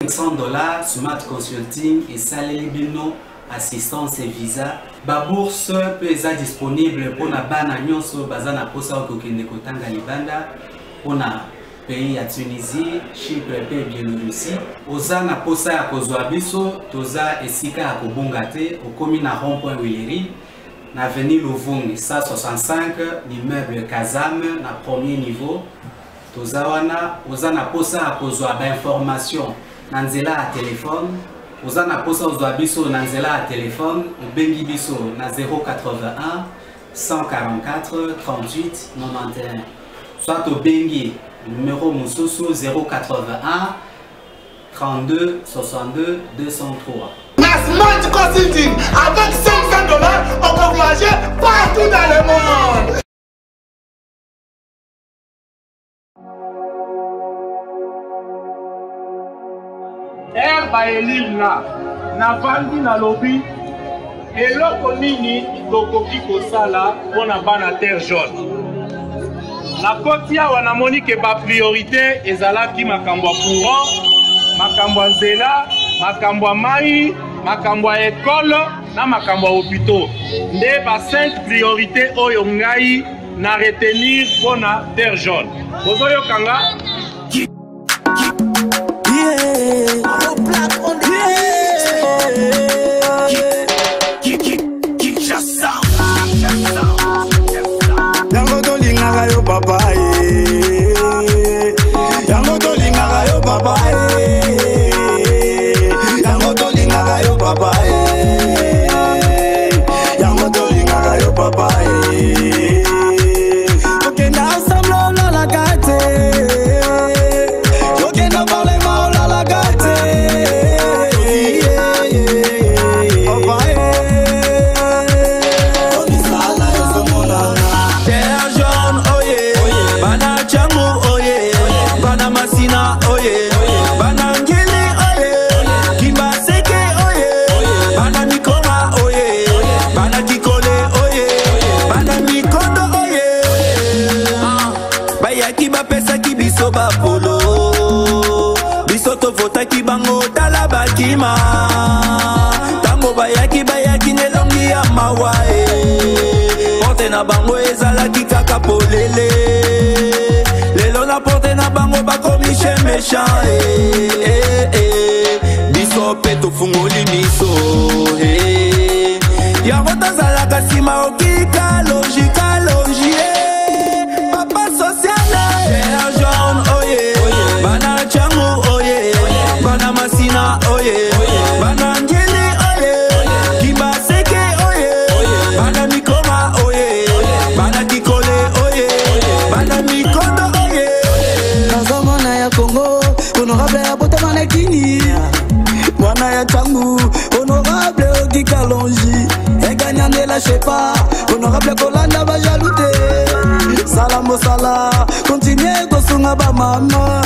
$500 Smart Consulting et Saleli Bino assistance et visa. Ba bourse peut être disponible pour na bana nyonso bazana posa okokende kotanga libanda pour na pays ya Tunisie, Chypre et Biélorussie. Ozana posa ya kozwa biso toza esika ya kobonga te okomi na rond-point Willery na avenue Louvungi 165 l'immeuble Kazam na premier niveau. Toza wana ozana posa ya kozwa ba information na nzela ya téléphone. Ozana posa ozwa biso na nzela ya téléphone obengi biso na 081 144 38 91 soit obengi numéro mususu 081 32 62 203. Smart Consulting avec $500 on peut voyager partout dans le monde. Ba élire là, na vandi na lobby, eloko nini tokoki kosala pona bana terre jaune. Na koti awa na moni ke ba priorité ezalaki makambo ya courant, makambo ya nzela, makambo ya mai, makambo ya école na makambo ya hôpitaux. Nde ba 5 priorité oyo ngai na retenir pona terre jaune. Bozoyo kanga Papa, yango to linga yo papa, yango to linga yo papa, yango to linga yo papa. Ok, na ensemble on la gâte, ok na parle mal on la gâte, papa. Polo bisoto vota ki bango tala bakima tango bayaki nelongi ya mawae porte na bango ezala ki kaka polele lelo na porte na bango bakomi chez méchant biso pe tofungoli miso yango tozalaka nsima okika logika logie papa social bana changu oye bana masina oye bana ngeli oye kibaseke oye bana mikoma oye bana kikole oye bana mikondo oye nazomona ya Congo honorable ya botamana kini mwana ya changu honorable okikalonji eganyane la chepa honorable kolanda bajalute salamo sala continue kosunga ba mama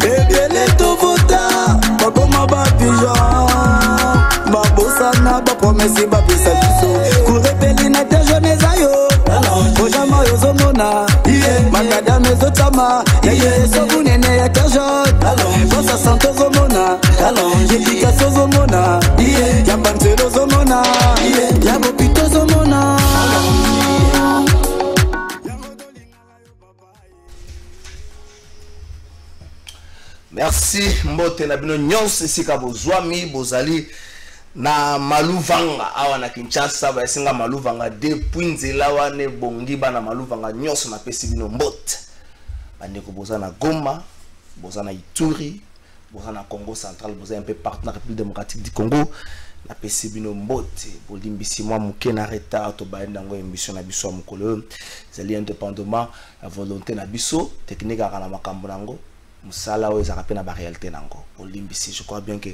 ebele to vota bakoma ba pigeon babosana ba promesse ba pesa biso kurepeli na te jeunesse ayo ojama yo zomona makada mezo tama yeye sobunene ya terjot bosa santo zomona jepika zomona yambanzelo zomona yabopito zomona. Merci mbote na bino nyonso esika bozwami bozali na Maluvanga awa na Kinshasa ba esinga Maluvanga depuis nzela wane bongi bana Maluvanga nyonso na pesi bino mbote bandeko boza na Goma boza na Ituri boza na Congo central boza un peu partout na République démocratique du Congo na pesi bino mbote bolimbisi mwa muke na retard to ba ndango émission na biso mukolo zali indépendamment la volonté na biso technique na makambo nango musala o ezaka pe na ba réalité nango bolimbisi je crois bien que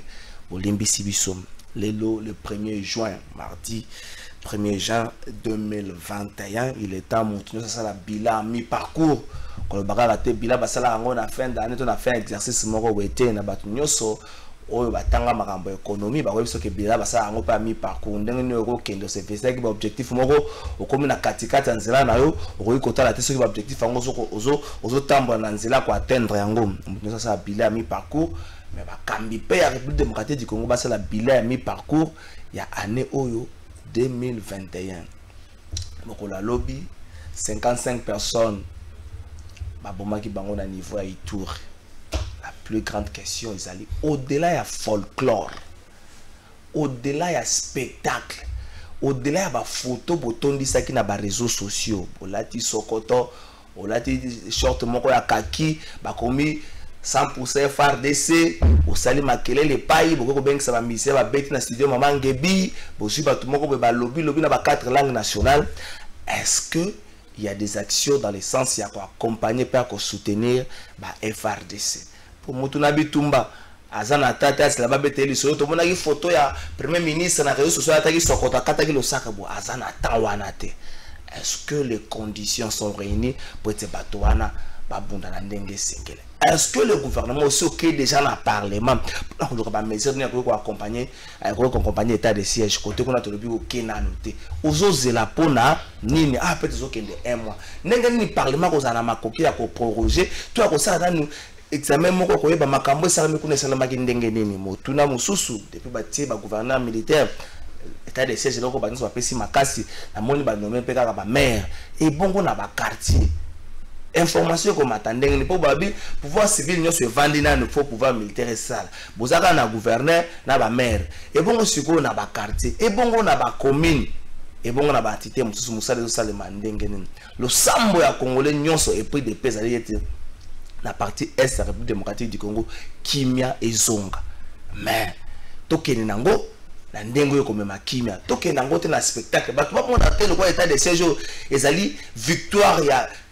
bolimbisi biso lelo le 1er juin mardi 1er juin 2021 il est temps monter ça la bilan mi parcours ko bagala te bilan basala ngo na fin d'année to na fin exercice moko wete na batu nyoso oyo batanga makambo économie ba webiso ke bila basa ngo pa mi parcours ndenge ni ko kendo se fesa ki ba objectif moko okomi na katikati nzela na yo okoki kotala te soki ba objectif ngo ozo tambola na nzela ko atteindre yango mutu ça bila ya mi parcours mais ba kambi pe ya République démocratique du Congo basa la bila ya mi parcours ya année oyo 2021 moko la lobby 55 personnes ba bomaki bango na niveau ya Ituri. La plus grande question est allée au-delà ya folklore, au-delà ya spectacle, au-delà ya photo botondi saki na ba réseaux sociaux, bolati sokoto, bolati short moko ya kaki, bakomi 100% FARDC, osali makelele pai, boko bengisa ba misé ba beti na studio Maman Ngebi, bosi ba tout moko ba lobby na ba 4 langues nationales. Est-ce que il y a des actions dans le sens il y a quoi accompagner pour soutenir ba FARDC? Pour Mutuna Bitumba azana tata c'est la babeteli so to mona ki photo ya premier ministre na réseaux sociaux ataki sokota kataki lo sakabo azana tawana te. Est-ce que les conditions sont réunies pour être batoana babunda na ndenge sengele? Est-ce que le gouvernement aussi OK déjà dans le parlement pour ba mesure ni ko accompagner état de siège côté qu'on a to lobi OK na noté ozozela pona nini peut-être okende un mois ndenge ni parlement ko zana makoki ya ko proroger to ko sala nous examen moko ko yeba makambo salami kuna salama ki ndenge nini motuna mususu depuis batie ba gouverneur militaire état de siège loko ba nso ba pesi makasi na moni ba nommer pe kaka ba maire et bongo na ba quartier information comme attendez ni pour babi pouvoir civil nyo se vandi na faut pouvoir militaire sala bozaka na gouverneur na ba maire et bongo siko na ba quartier et bongo na ba commune et bongo na ba entité mususu musale zo sala mandenge nini le sambo ya congolais nyonso et puis de pesa yete la partie est la République démocratique du Congo kimia ezonga mais tokeni nango na ndengo yo komema kimia tokeni nango te na spectacle ba tuba mona te le quoi état de siège ezali victoire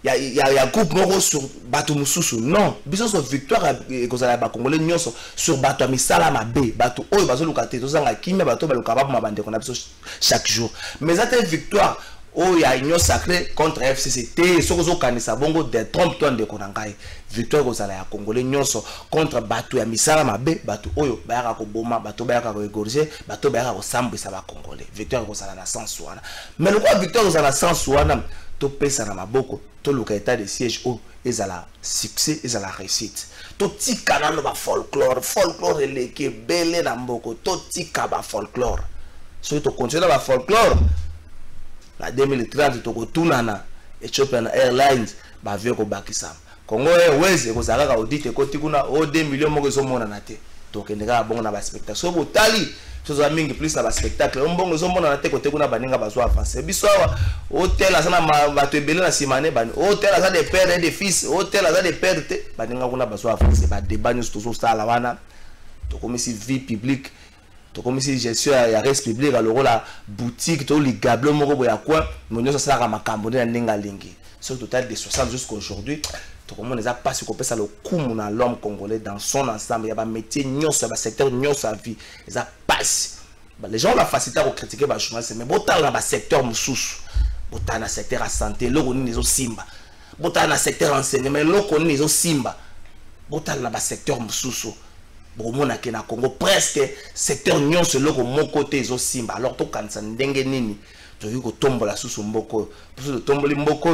ya groupe moko sur bato mususu non biso so victoire ekozala ba congolais nyonso sur bato ya misala mabe bato oyo bazo lukate to zanga kimia bato ba lukaba ma bande ko na biso chaque jour mais ça victoire oh il y a union sacrée contre FCCT sokozo kanisa bongo de trompe toi de konangai victoire kozala ya congolais nyonso contre bato ya misala mabe bato oyo bayaka ko boma bato bayaka ko égorger bato bayaka ko sambisa ba congolais victoire kozala na sens wana mais le quoi victoire kozala na sens wana to pesa na maboko to luka état de siège o ezala succès ezala réussite to tika na ba folklore eleke bele na mboko to tika ba folklore so to continuer ba folklore la 2030 toko tunana Ethiopian Airlines ba vio ko bakisa Congo Airways ko zaka ka audit ko tikuna o 2 millions moko zo mona na te to kendeka bongo na ba spectacle so botali so za mingi plus na ba spectacle mbongo zo mona na te ko tekuna baninga bazwa avancer biso hôtel asana ba to ebele na simane ba hôtel asa des pères et des fils hôtel asa des pères te baninga kuna bazwa avancer ba débat nous to so sala wana to comme si vie publique comme si gestion ya res public alors la boutique to li gable moko boya quoi monyo ça sala makambo na ndinga lingi sur total de 60 jusqu'à aujourd'hui to comme on les a pas sur ça le coup na l'homme congolais dans son ensemble il y a ba métier nyonso ba secteur nyonso vie ils a passe les gens la facilité à critiquer ba journaliste mais botal na ba secteur mususu botal na secteur à santé loko ni zo simba botal na secteur enseignement loko ni zo simba botal na ba secteur mususu bomona ke na Congo presque secteur nyonso loko moko te zo simba alors to kanisa ndenge nini to yiko tombola susu mboko to tomboli mboko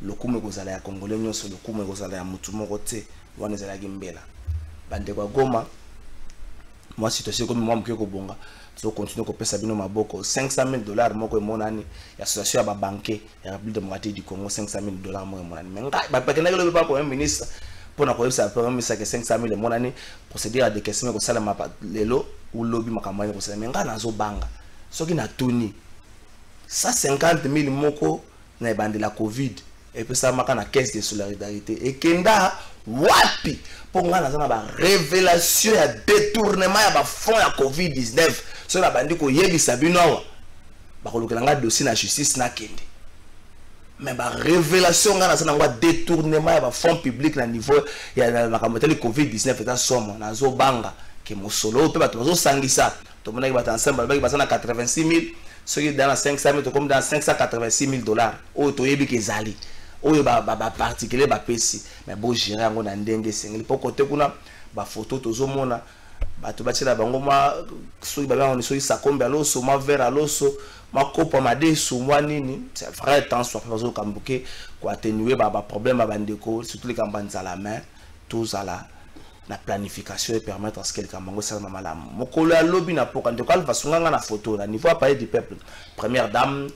le kume kozala ya congolais nyonso le kume kozala ya mutu moko te wana zala gimbela bande kwa Goma moi situation comme moi mke ko bonga so continue ko pesa bino maboko $500,000 moko monani ya association ya ba banquier ya République démocratique du Congo $500,000 moko monani mais ba pakena le ba ko ministre pour na koyebisa premier ministre que 500,000 monani procéder à des questions ko sala ma lelo ou lobby makamani ko sala mais ngana zo banga soki na tuni 150,000 moko na bande la Covid et puis ça maka na caisse de solidarité et kenda wapi pour ngana za ba révélation ya détournement ya ba fonds ya Covid-19 so na bandi ko yebisa bino ba ko lokela dossier na justice na kende mais ba révélation ngana za ngwa détournement ya ba fonds publics na niveau ya makambo le Covid-19 eta somo na zo banga ke mosolo pe bato zo sangisa to mona ki bata ensemble ba ki basa na 86,000 ceux qui dans 500,000 comme dans $586,000 o to yebi ke zali oyo ba particulier ba pesi mais bo gérer ngo na ndenge sengeli po côté kuna ba photo tozo mona bato batela bango ma soki babanga ni soki sakombe aloso ma verre aloso ma kopa ma desu mwa nini c'est vrai temps soit fazo kambuke ko atténuer ba problème bandeko surtout les campagnes à la main tous à la planification et permettre à ce que les campagnes soient malamu mokolo ya lobby na poka ndeko alva sunganga na photo na niveau appareil du peuple première dame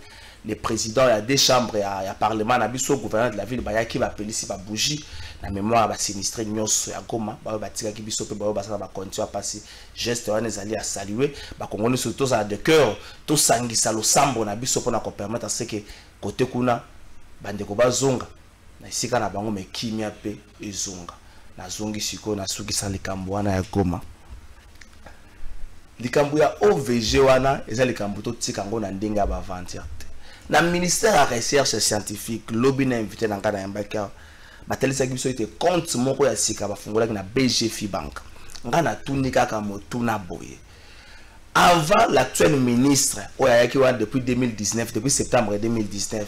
les présidents, il y a des chambres, il y a parlement, il y a le gouverneur de la ville, il y a qui va appeler ici, la bougie, la mémoire va sinistrer, il y a Goma, il y a qui va continuer à passer, geste, on est allé à saluer, on est surtout à de cœur, tout sangi, ça le sambre, on a biso pour nous permettre à ce que côté kuna, bandeko ba zonga, na ici quand on a bango mais qui m'y a payé zonga, na zongi siko, na suki sa likambo wana ya Goma. Likambo ya OVG wana, eza likambo to tikango na ndenge ya bavantir. Na ministère de la recherche scientifique, lobby na invité dans Ghana Mbaka, batelisa kibiso ite compte moko ya sika bafungola na BGF Bank. Ngana tunika kama tuna boye. Avant l'actuel ministre, oyaki wa depuis 2019, depuis septembre 2019,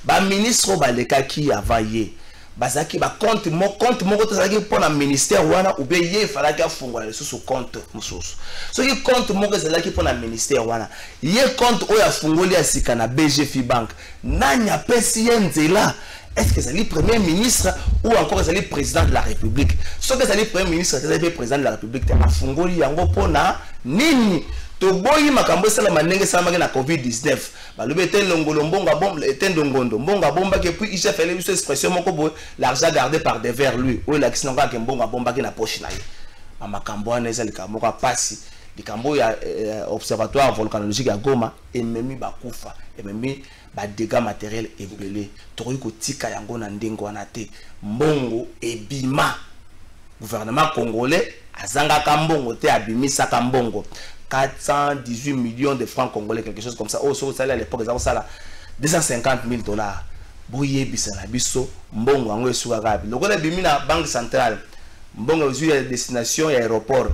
ba ministre baleka ki avaye. Bazaki ba compte moko tozaki pour na ministère wana ou bien ye falaki afungola sous compte mususu. So ki compte moko zalaki pour na ministère wana. Ye compte oya fungoli ya sika na BGF Bank. Nanya pesi yenzela. Est-ce que c'est le premier ministre ou encore c'est le président de la République? So que c'est le premier ministre, c'est le président de la République. Afungoli yango pona nini? To boyi makambo sala manenge sama na COVID-19 balobe ten longolo mbonga bomba ten dongondo mbonga bomba que puis il s'est fait une expression moko boy l'argent gardé par devers lui ou la kisanga ke mbonga bomba ki na poche na ye makambo ana eza likambo ka pasi likambo ya observatoire volcanologique ya Goma ememi bakufa ememi ba dégâts matériels ebele tokoki kotika yango na ndengo wana te mbongo ebima gouvernement congolais azanga ka mbongo te abimisa ka mbongo 418 millions de francs congolais, quelque chose comme ça. Oh, ça à l'époque, ça là 250 000 $. Boye bisana biso, mbongo ango esuka le gole bimi na banque centrale. Mbongo ozu ya destination ya aéroport.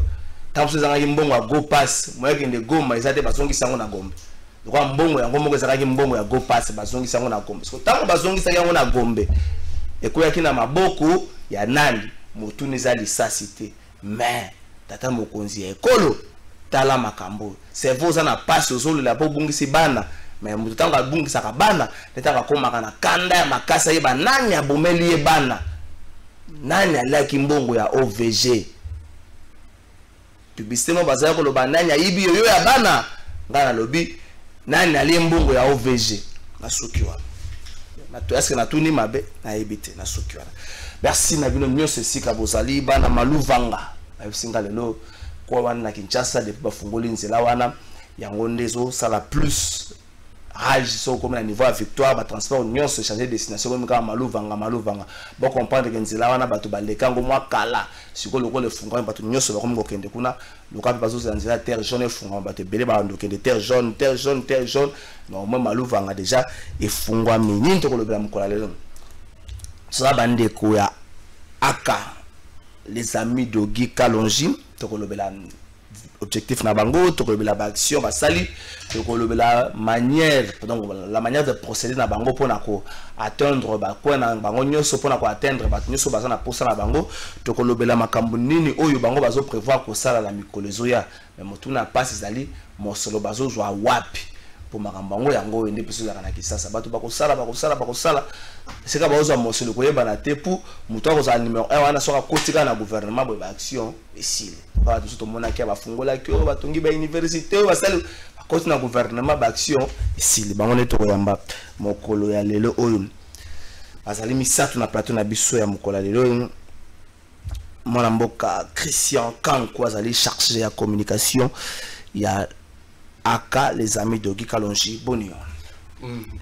Tamso zanga mbongo ya go pass, moya kende Goma ezate bazongi sango na Gombe. Kwa mbongo yango moko ezaka mbongo ya go pass bazongi sango na Gombe. So tango bazongi sango na Gombe. Ekoya kina maboko ya nani motuni za lisasité. Mais tata mokonzi ya ekolo tala makambo c'est vous na passe aux la bongisi bana mais mutanga bongisa ka bana netaka komaka na kanda ya makasa ye banani abomeli ye bana nani alaki mbongo ya OVG publicité mo bazaya ko loba nani ayibi yo ya bana ngana lobi nani ali mbongo ya OVG nasukiwa mato est-ce que na tuni mabe na yibite nasukiwa merci na bino nyose sika bozali bana maluvanga ayosinga lelo kwa wana na Kinshasa depuis bafungoli nzela wana yango ndezo sala plus rage so comme na niveau à victoire ba transport union se changer destination comme ka maluvanga bon comprendre que nzela wana bato baleka ngo mwa kala siko loko le funga bato nyonso ba kombo kende kuna loka bazo za nzela terre jaune funga bato belé ba ndo kende terre jaune non moi maluvanga déjà efungwa mingi to ko lobela mukola lelo ça bande ko ya aka les amis d'Ogi Kalonji tokolobela objectif na bango tokolobela ba action ba sali tokolobela manière donc la manière de procéder na bango pona ko atteindre ba ko na bango nyonso pona ko atteindre ba nyonso bazana posa na bango tokolobela makambo nini oyo bango bazo prévoir ko sala la mikolezo ya mais motuna passe zali mosolo bazo zwa wapi pour makambo bango yango ende peso la kana kisasa bato bakosala seka bazo mosolo ko yeba na tepu muto ko za numéro 1 wana soka kotika na gouvernement bo ba action esile ba tout mona ki ba fungola ki o batongi ba université o basali bakoti na gouvernement ba action esile bango ne to yamba mokolo ya lelo oyo bazali misatu na plateau na biso ya mokolo ya lelo mwana mboka Christian Kanko azali chargé ya communication ya Aka les amis d'Ogi Kalonji Bonion.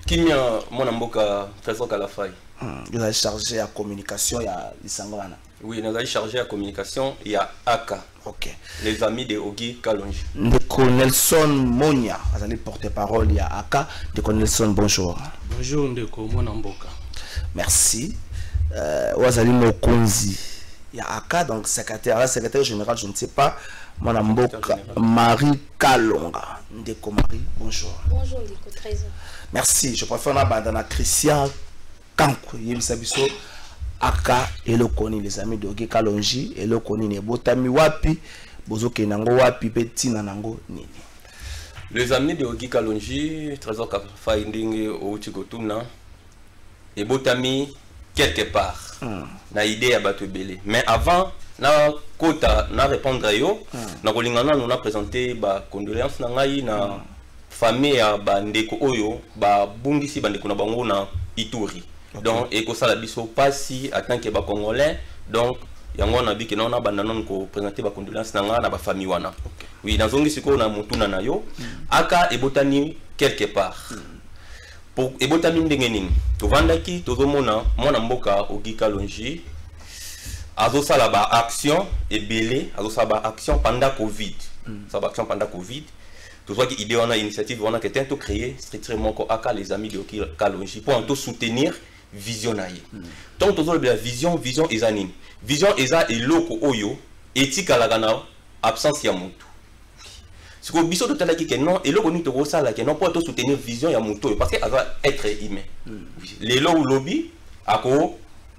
Kimia mon amboka Trésor Kalafai. Vous avez chargé à communication ya Lisangwana. Oui, nous avons chargé à communication il y a Aka. OK. Les amis de Ogi Kalonji. Ndeko Nelson Monia, vous allez porter-parole il y a Aka. Ndeko Nelson, bonjour. Bonjour Ndeko mon amboka. Merci. Vous allez Mokonzi. Il y a Aka donc secrétaire général, je ne sais pas. Mon amboka Marie Kalonga. Ndeko Marie, bonjour. Bonjour Ndeko, Trésor. Merci. Je préfère la bandana Christian Kanko. Yemisabiso Aka et le Koni, les amis de Ogi Kalonji et le Koni Nebotami Wapi. bozo kenango wapi pe tina nango nini. Les amis de Ogi Kalonji, Trésor Finding au Chikotuna, et Botami quelque part, na idée à Batobele. Mais avant, na kota na répondre à yo, na kolingana nous a présenté ba condoléances na ngai na famille ya bandeko oyo ba bungisi bandeko na bango na Ituri. Donc et ko sala biso pasi en tant que ba congolais, donc yango na biki na banda non ko présenter ba condoléances na nga na ba famille wana. Oui, dans zongi siko na mutuna na yo, aka ebotani quelque part. Pour ebotani ndenge nini? To vandaki tozomona mwana mboka Ogi Kalonji azosala ba action ebele, azosala ba action pendant Covid. Ça ba action pendant Covid. Tout soit qui idée on a initiative on a que tento créer strictement ko aka les amis de Ogi Kalonji pour en soutenir vision naïe. Donc toujours la vision ezanine. Vision eza eloko oyo etika la gana absence ya mutu. Ce que biso totala ki que non eloko ni to sala que non pour to soutenir vision ya mutu parce que va être humain. Les lo lobby ako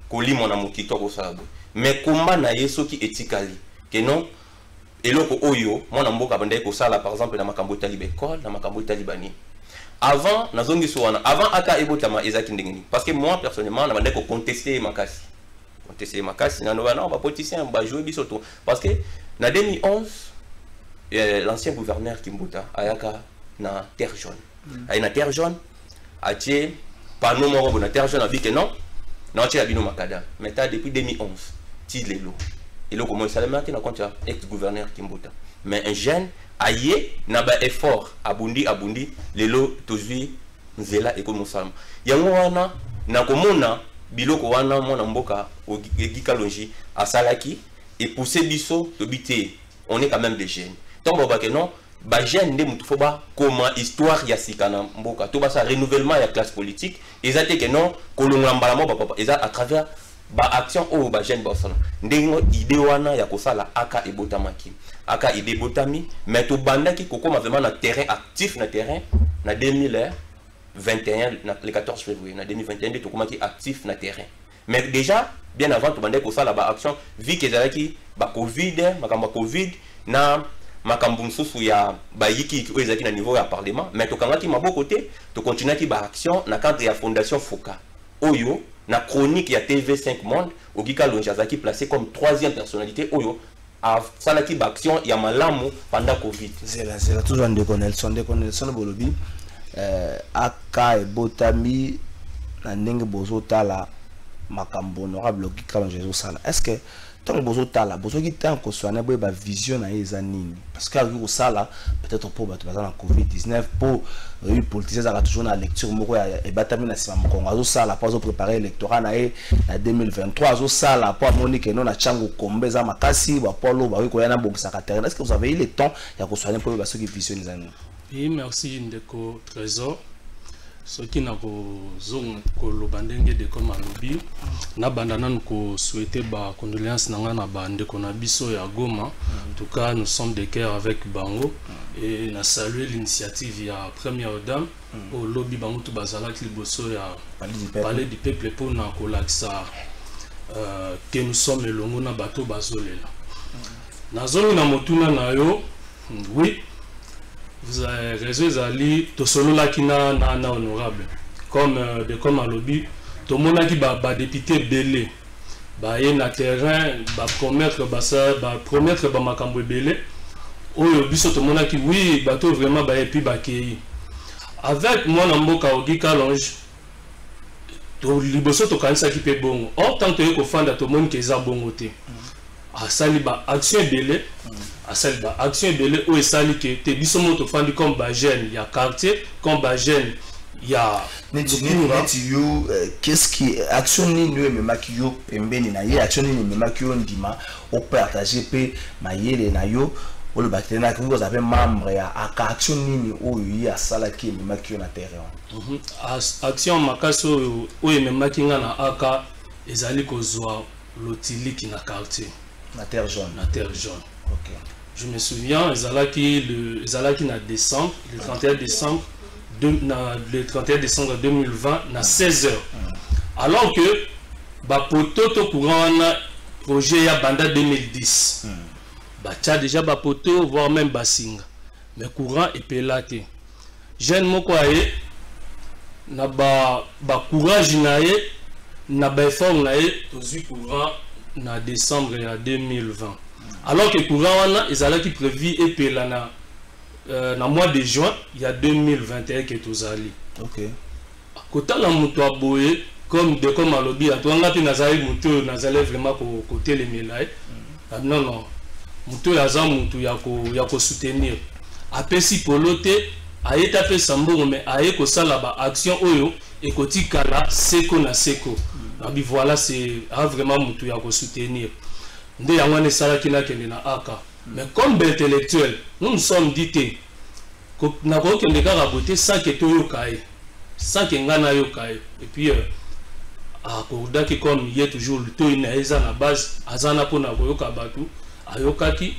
koli mona mutu to ko sala. Mais combat na yeso ki etikali que non eloko oyo mona mboka bande ko sala par exemple na makambo talibe école na makambo talibani. Avant nazongi soana avant aka ebotama ezaki ndengeni parce que moi personnellement na bande ko contester makasi. Contester makasi na no ba politicien ba jouer bisoto parce que na 2011 l'ancien gouverneur Kimbuta ayaka na terre jaune. Ay na terre jaune atie panneau moko na terre jaune a dit que non na atie abino makada. Mais depuis 2011 ti lelo. Et le comment ça le na compte ex gouverneur Kimbuta. Mais un jeune aye na ba effort abundi lelo tozui nzela ekomusama. Yango wana na komona biloko wana mona mboka Ogi Kalonji asalaki et pousser biso to bité. On est quand même des jeunes. Donc on va que non ba jeune de mutu foba comment histoire ya sikana mboka to ba sa renouvellement ya classe politique ezate que non kolonga mbala mo papa eza à travers ba action o ba jeune ba sala ndingo idée wana ya kosala aka ebotamaki aka idée botami mais to bandaki kokoma vraiment na terrain actif na terrain na 2021 le 14 février na 2021 de to komaki actif na terrain mais déjà bien avant to bandaki kosala ba action vu que ezalaki ba covid makamba covid na makambo msusu ya bayiki ki ezaki na niveau ya parlement mais to kangaki maboko te to continuaki ba action na cadre ya fondation Foka oyo na chronique ya TV5 Monde Ogi Kalonji azaki placé comme troisième personnalité oyo a salaki ba action ya malamu pendant Covid. C'est toujours de Nelson bolobi aka ebotami na ndenge bozotala makambo honorable Ogi Kalonji sala. Est-ce que tant bozo tala bozo ki tant ko soana boy ba vision na eza nini parce que ko sala peut-être pour battre dans la Covid-19 pour les politiciens ça toujours na lecture moko ya ebatami na sima mokongo azo sala pas au préparer électorat na 2023 azo sala pour monique non na chango kombe za makasi ba polo ba ko yana bokisa ka terrain. Est-ce que vous avez eu le temps ya ko soana pour ba ceux qui vision les années? Oui, merci Ndeko Trésor. Ce qui n'a pas zone kolobandenge de comme lobby na bandana nous souhaiter ba condoléances nanga na bande qu'on a biso ya Goma. En tout cas nous sommes de cœur avec Bango et na saluer l'initiative ya première dame au lobby Bango to bazala ki liboso ya parler du peuple pour na kolaksa que nous sommes elongo na bato bazolela na zone na motuna na yo. Oui, vous avez raison, Zali, to solo la kina na honorable. Comme à lobby, tout le monde qui ba député belé, ba y na terrain, ba promettre ba makambo belé. Oh biso tout le monde qui oui, ba to vraiment ba et puis ba kei. Avec moi na mboka Ogi Kalonji, to liboso to kanisa ki pe bongo. Or tant que ko fanda tout le monde qui za bongo te. A sali ba action belé. À celle action belé où est sali que te biso moto fandi comme ba jeune ya quartier comme ba jeune ya qu'est-ce qui action ni nous me makio pembeni na ye action ni me makio ndima au partager pe mayele na yo o le bactérie na ko za pe membre ya action ni o ya sala ki me makio na terrain action makaso o me makinga na aka ezali ko zwa lotiliki na quartier na terre jaune OK. Je me souviens, Zalaki na décembre, le 31 décembre, le 31 décembre 2020, na 16h. Alors que, ba poto to courant na projet ya banda 2010. batia déjà bapoto voire même basinga mais courant epelate jeune moko aye na ba courage na ye na ba effort na ye tozui courant na décembre ya 2020 alors que courant wana ezalaki prévu epela na mois de juin il y a 2021 que tozali OK kotala muto aboye comme de comme alobi atwanga pe nazali muto nazali vraiment côté les melaye non muto yaza muto ya ko soutenir apesi polote ayeta pe sambongo mais aye ko sala ba action oyo ekotikala seko na seko abi voilà c'est vraiment muto ya ko soutenir nde yango ne sala kina kende na aka mais comme intellectuel nous sommes dit na ko kende ka raboter ça que to yokaye ça que ngana yokaye et puis akordaki comme il y a toujours le taux inaeza na base azana pona koyoka batu ayokaki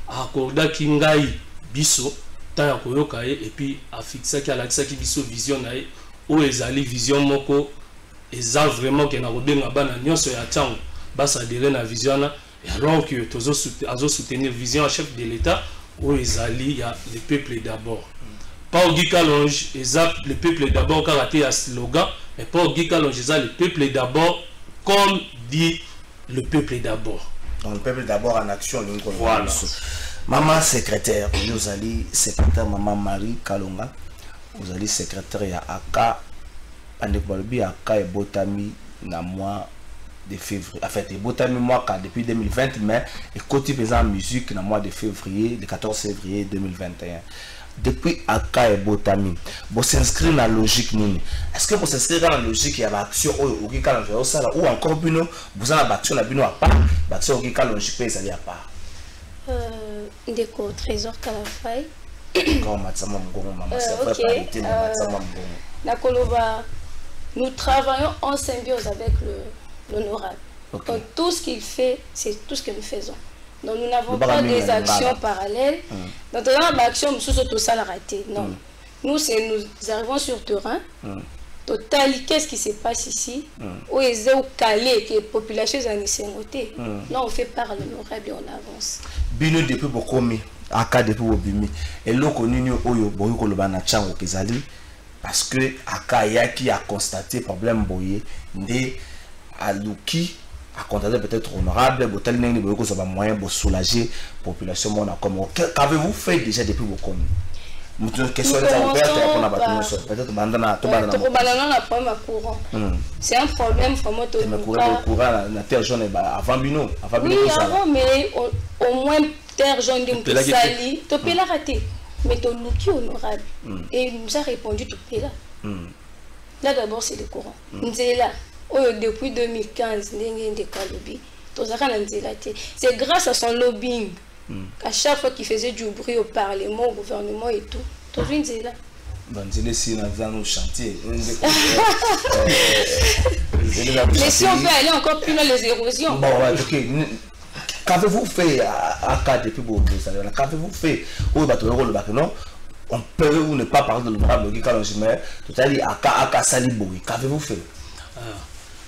akordaki ngai biso ta ya koyoka et puis afixaki alakisaki biso vision na ye o ezali vision moko eza vraiment que na kobenga bana nyonso ya tango basa adhérer na vision na alors que azo soutenir vision chef de l'état o ezali ya le peuple d'abord pas au Gikalonge le peuple d'abord car a slogan mais pas au Gikalonge le peuple d'abord comme dit le peuple d'abord. Donc le peuple d'abord en action. Voilà. Maman secrétaire, vous allez secrétaire maman Marie Kalonga, vous allez secrétaire ya Aka Andekbalbi Aka et Botami na mois de février. En fait, Botami mois depuis 2020 mais et côté présent musique na mois de février, le 14 février 2021. Depuis Aka et Botami, vous s'inscrivez dans la logique nini. Est-ce que vous s'inscrivez dans la logique il y a l'action au Gikalonge ou encore bino vous avez l'action na bino à part, l'action au Gikalonge peut aller à part. Ndeko Trésor Kalafai. Nous travaillons en symbiose avec l'honorable. Okay. Donc tout ce qu'il fait, c'est tout ce que nous faisons. Donc nous n'avons pas des actions parallèles. Donc dans l'action, nous sommes tout ça raté. Non. Nous arrivons sur terrain. Total, qu'est-ce qui se passe ici? Où est le calé que la population est en là, on fait par l'honorable et on avance. Bino depuis Bokomi, Aka depuis Bobimi. Et l'on connaît Oyo Boyoko Lobana Chango Kezali parce que Aka Yaki a constaté problème Boye, Ndé Aluki a constaté peut-être honorable, Botel Nengi Boyoko Soba moyen pour soulager la population mona comme. Qu'avez-vous fait déjà depuis Bokomi? C'est un problème vraiment avant Bino. Oui, avant, mais au moins terre jaune de Sali, tu peux la rater. Mais tu es honorable. Et il nous a répondu tu peux là. Là d'abord c'est le courant. Depuis 2015, c'est grâce à son lobbying. À chaque fois qu'il faisait du bruit au Parlement, au gouvernement et tout, toujours une là. Mais si on peut aller encore plus dans les érosions. Bon, ok. Qu'avez-vous fait à Aka depuis qu'avez-vous fait au bateau non? On peut ou ne pas parler de l'honorable Gikalonge, mais tout à l'heure Aka Saliboui. Qu'avez-vous fait?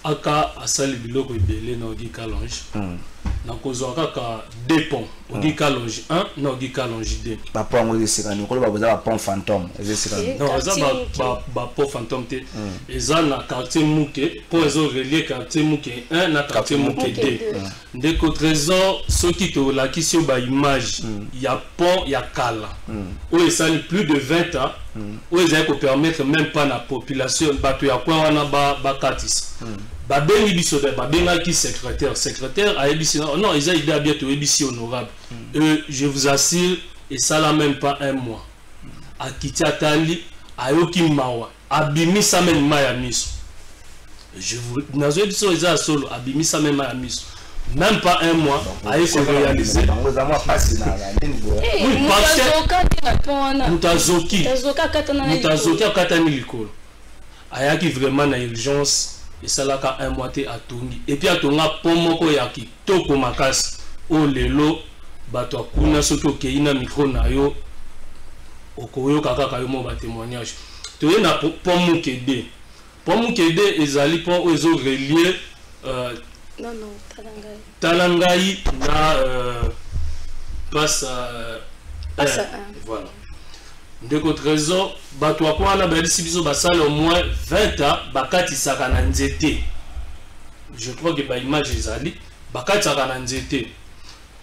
Aka asali biloko ebele na Gikalonge. Na kozwaka ka deux ponts. Gikalonge 1 na Gikalonge 2. Ba pont ngoli sekani ko ba boza pont fantôme. Non, ça ba pont fantôme te. Eza na quartier Mouké, pour ezo relier quartier Mouké 1 na quartier Mouké 2. Ndeko trésor soki to la kisio ba image ya pont ya kala. Où esali plus de 20 ans. Où eza ko permettre même pas la population bato ya kwa wana ba katisa. Babengi biso de babenga qui secrétaire a ebisi non ils a idée à bientôt ebisi honorable je vous assure et ça là même pas un mois a quitté atali ayoki mawa abimisa même maya miso je vous nazo biso eza solo abimisa même maya miso même pas un mois a été réalisé mutazoki katani likolo ayaki vraiment na urgence. Et ça là quand un mois à Tongi et puis à Tonga pomoko ya kitoko makasi o lelo bato akuna soki okeina micro na yo okoyo kaka yo mo ba témoignage to na pomoke de ezali pont ezo relier non Talangai na passe à Passe à 1. Voilà. Ndeko Trésor, bato akwana balisi biso basala au moins 20 ans, bakati sakana nzete. Je crois que ba image ezali, bakati sakana nzete.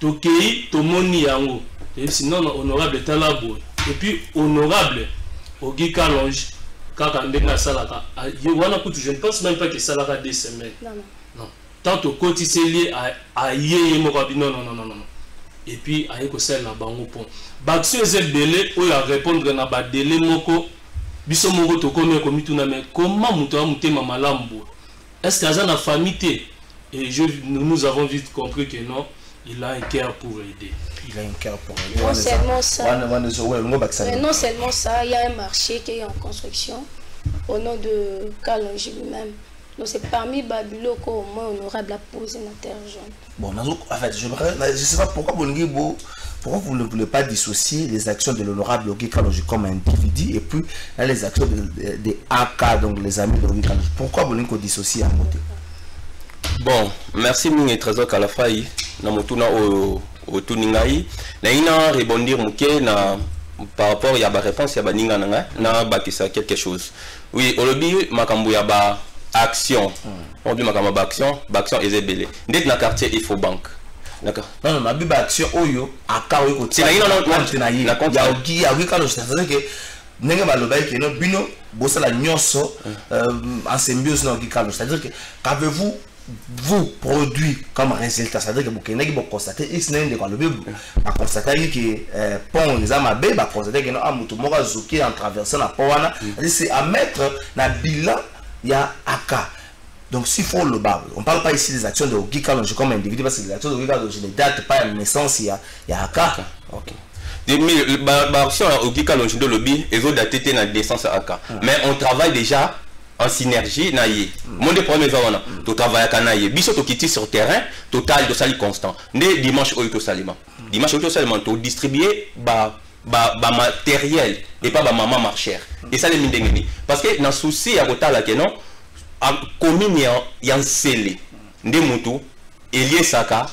Tokei tomoni yango. Et sinon honorable Talabo. Et puis honorable Ogi Kalonji kaka ndenga salaka. Wana kutu je ne pense même pas que salaka 2 semaines. Non. Non. Tant au côté à yé morabi non. Et puis aye ko sel na bango pon. Baction ezebele o ya répondre na ba délai moko biso moko to kono ko mituna mais comment muto a mutema malambo. Est-ce que ça na famille et nous avons vite compris que non, il a un cœur pour aider. Il a un cœur pour aider. Non seulement ça. Non seulement ça, il y a un marché qui est en construction au nom de Kalonji lui-même. Donc c'est parmi Babylone qu'au moins honorable a posé la terre jaune. Bon, en fait, je ne sais pas pourquoi vous ne voulez pas dissocier les actions de l'honorable Ogi Kalonji comme individu et puis les actions des AK, donc les amis de Ogi Kalonji. Pourquoi vous ne voulez pas dissocier en côté? Bon, merci Ming Trésor Kalafai. Na motuna au tuningai. Na ina rebondir muke na par rapport ya ba réponse ya ba ninga nanga na bakisa quelque chose. Oui, au lobby makambu ya ba action. On dit makambu ba action ezebele. Ndek na quartier Ifo Bank. D'accord. Non, ma biba action oyo aka oyo ko c'est na ina na compte ya Ogi Kalonji, c'est-à-dire que nenge balobai ke no bino bosala nyonso en symbiose na Ogi Kalonji, c'est-à-dire que qu'avez-vous vous produit comme résultat, c'est-à-dire que vous constatez X n'est pas le but, vous constatez que pont les amabe, vous constatez que nous avons tout le monde en traversant la poana, c'est à mettre dans le bilan, il y a AK. Donc s'il faut le bas, on ne parle pas ici des actions de Ogi Kalonji comme individu, parce que les actions de Ogi Kalonji ne datent pas de naissance, il y a AK. Ok. L'action de Ogi Kalonji de lobby, ils ont daté dans la naissance à AK. Mais on travaille déjà en synergie naïe. Mon des premiers jours on travaille à naïe. Biso to quitter sur terrain total de sali constant. Né dimanche au salima. Dimanche au salima to distribuer ba matériel et pas ba maman marchère. Et ça les mindengeni. Parce que dans souci à kotala que non commune yan scellé. Ndé mutu Elie Saka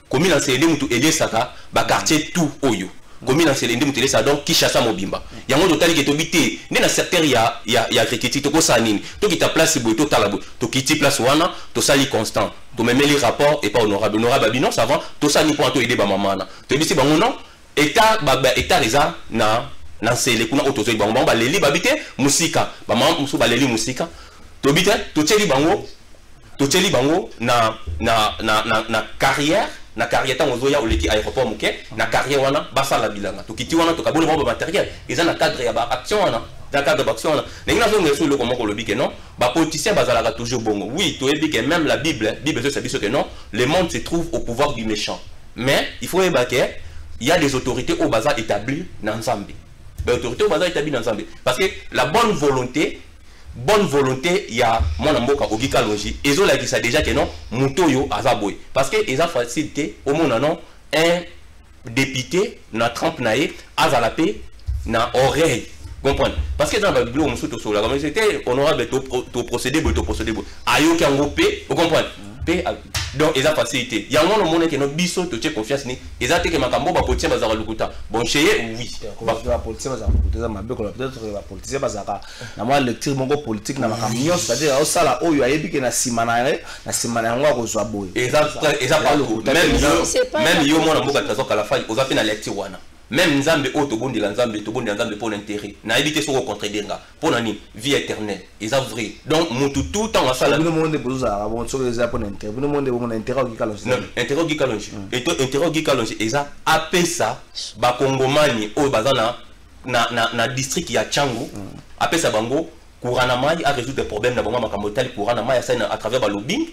commune en scellé mutu Elie Saka ba quartier tout oyo. Commune en scellé ndé mutu ça donc Kishasa Mobimba. Yango total que to bité né na secteur ya krikiti to ko sanini to kita place boy to talabo to kiti place wana to sali constant to memeli rapport et pas honorable babino savant to sali point to aider ba mamana to bisi bango non état état reza na scellé kuna otozo bango ba leli babité musika ba mama musu ba leli musika to bité to teli bango na carrière na carrière tant ozoya oleki aéroport muke na carrière wana basala bilanga to kiti wana to kaboni ba matériel eza na cadre ya ba action wana dans le cadre d'action wana nengina zo ngeso le comment ko lobi ke non ba politiciens bazala toujours bongo oui to ebi ke même la bible ça dit que non le monde se trouve au pouvoir du méchant mais il faut évacuer il y a des autorités au bazar établies dans Nzambe des autorités au bazar établies dans Nzambe parce que la bonne volonté il y a mon amboka Ogi Kalonji et zo la qui ça déjà que non mutoyo azaboy parce que ils a facilité au monde non un député na trempe naé azalapé na oreille comprendre parce que dans la bible on souto sur la comme c'était honorable to procéder ayo ki ngopé vous comprenez donc ils a facilité il y a un monde qui no biso to check confiance ni ils a que makambo ba politicien bazara lukuta bon cheye oui ba politicien bazara lukuta mabe ko peut-être ba politicien bazara na moi lecture mongo politique na makamio c'est-à-dire au sala oyo ayebi ke na simana ngo ko zwa boy ils a pas même yo mona mboka tazo kala faille aux a fait na lecture wana même Nzambe o to bondi la Nzambe pour l'intérêt na éviter so contredenga pour nani vie éternelle ils a vrai donc mutu tout temps à ça là le monde boza bon so les pour l'intérêt le monde bon intérêt Ogi Kalonji intérêt Ogi Kalonji et to intérêt Ogi Kalonji eza apé ça ba kongomani o bazana na district ya Changu apé ça bango courant mai à résoudre des problèmes na bango makambo tali courant mai à travers ba lobbying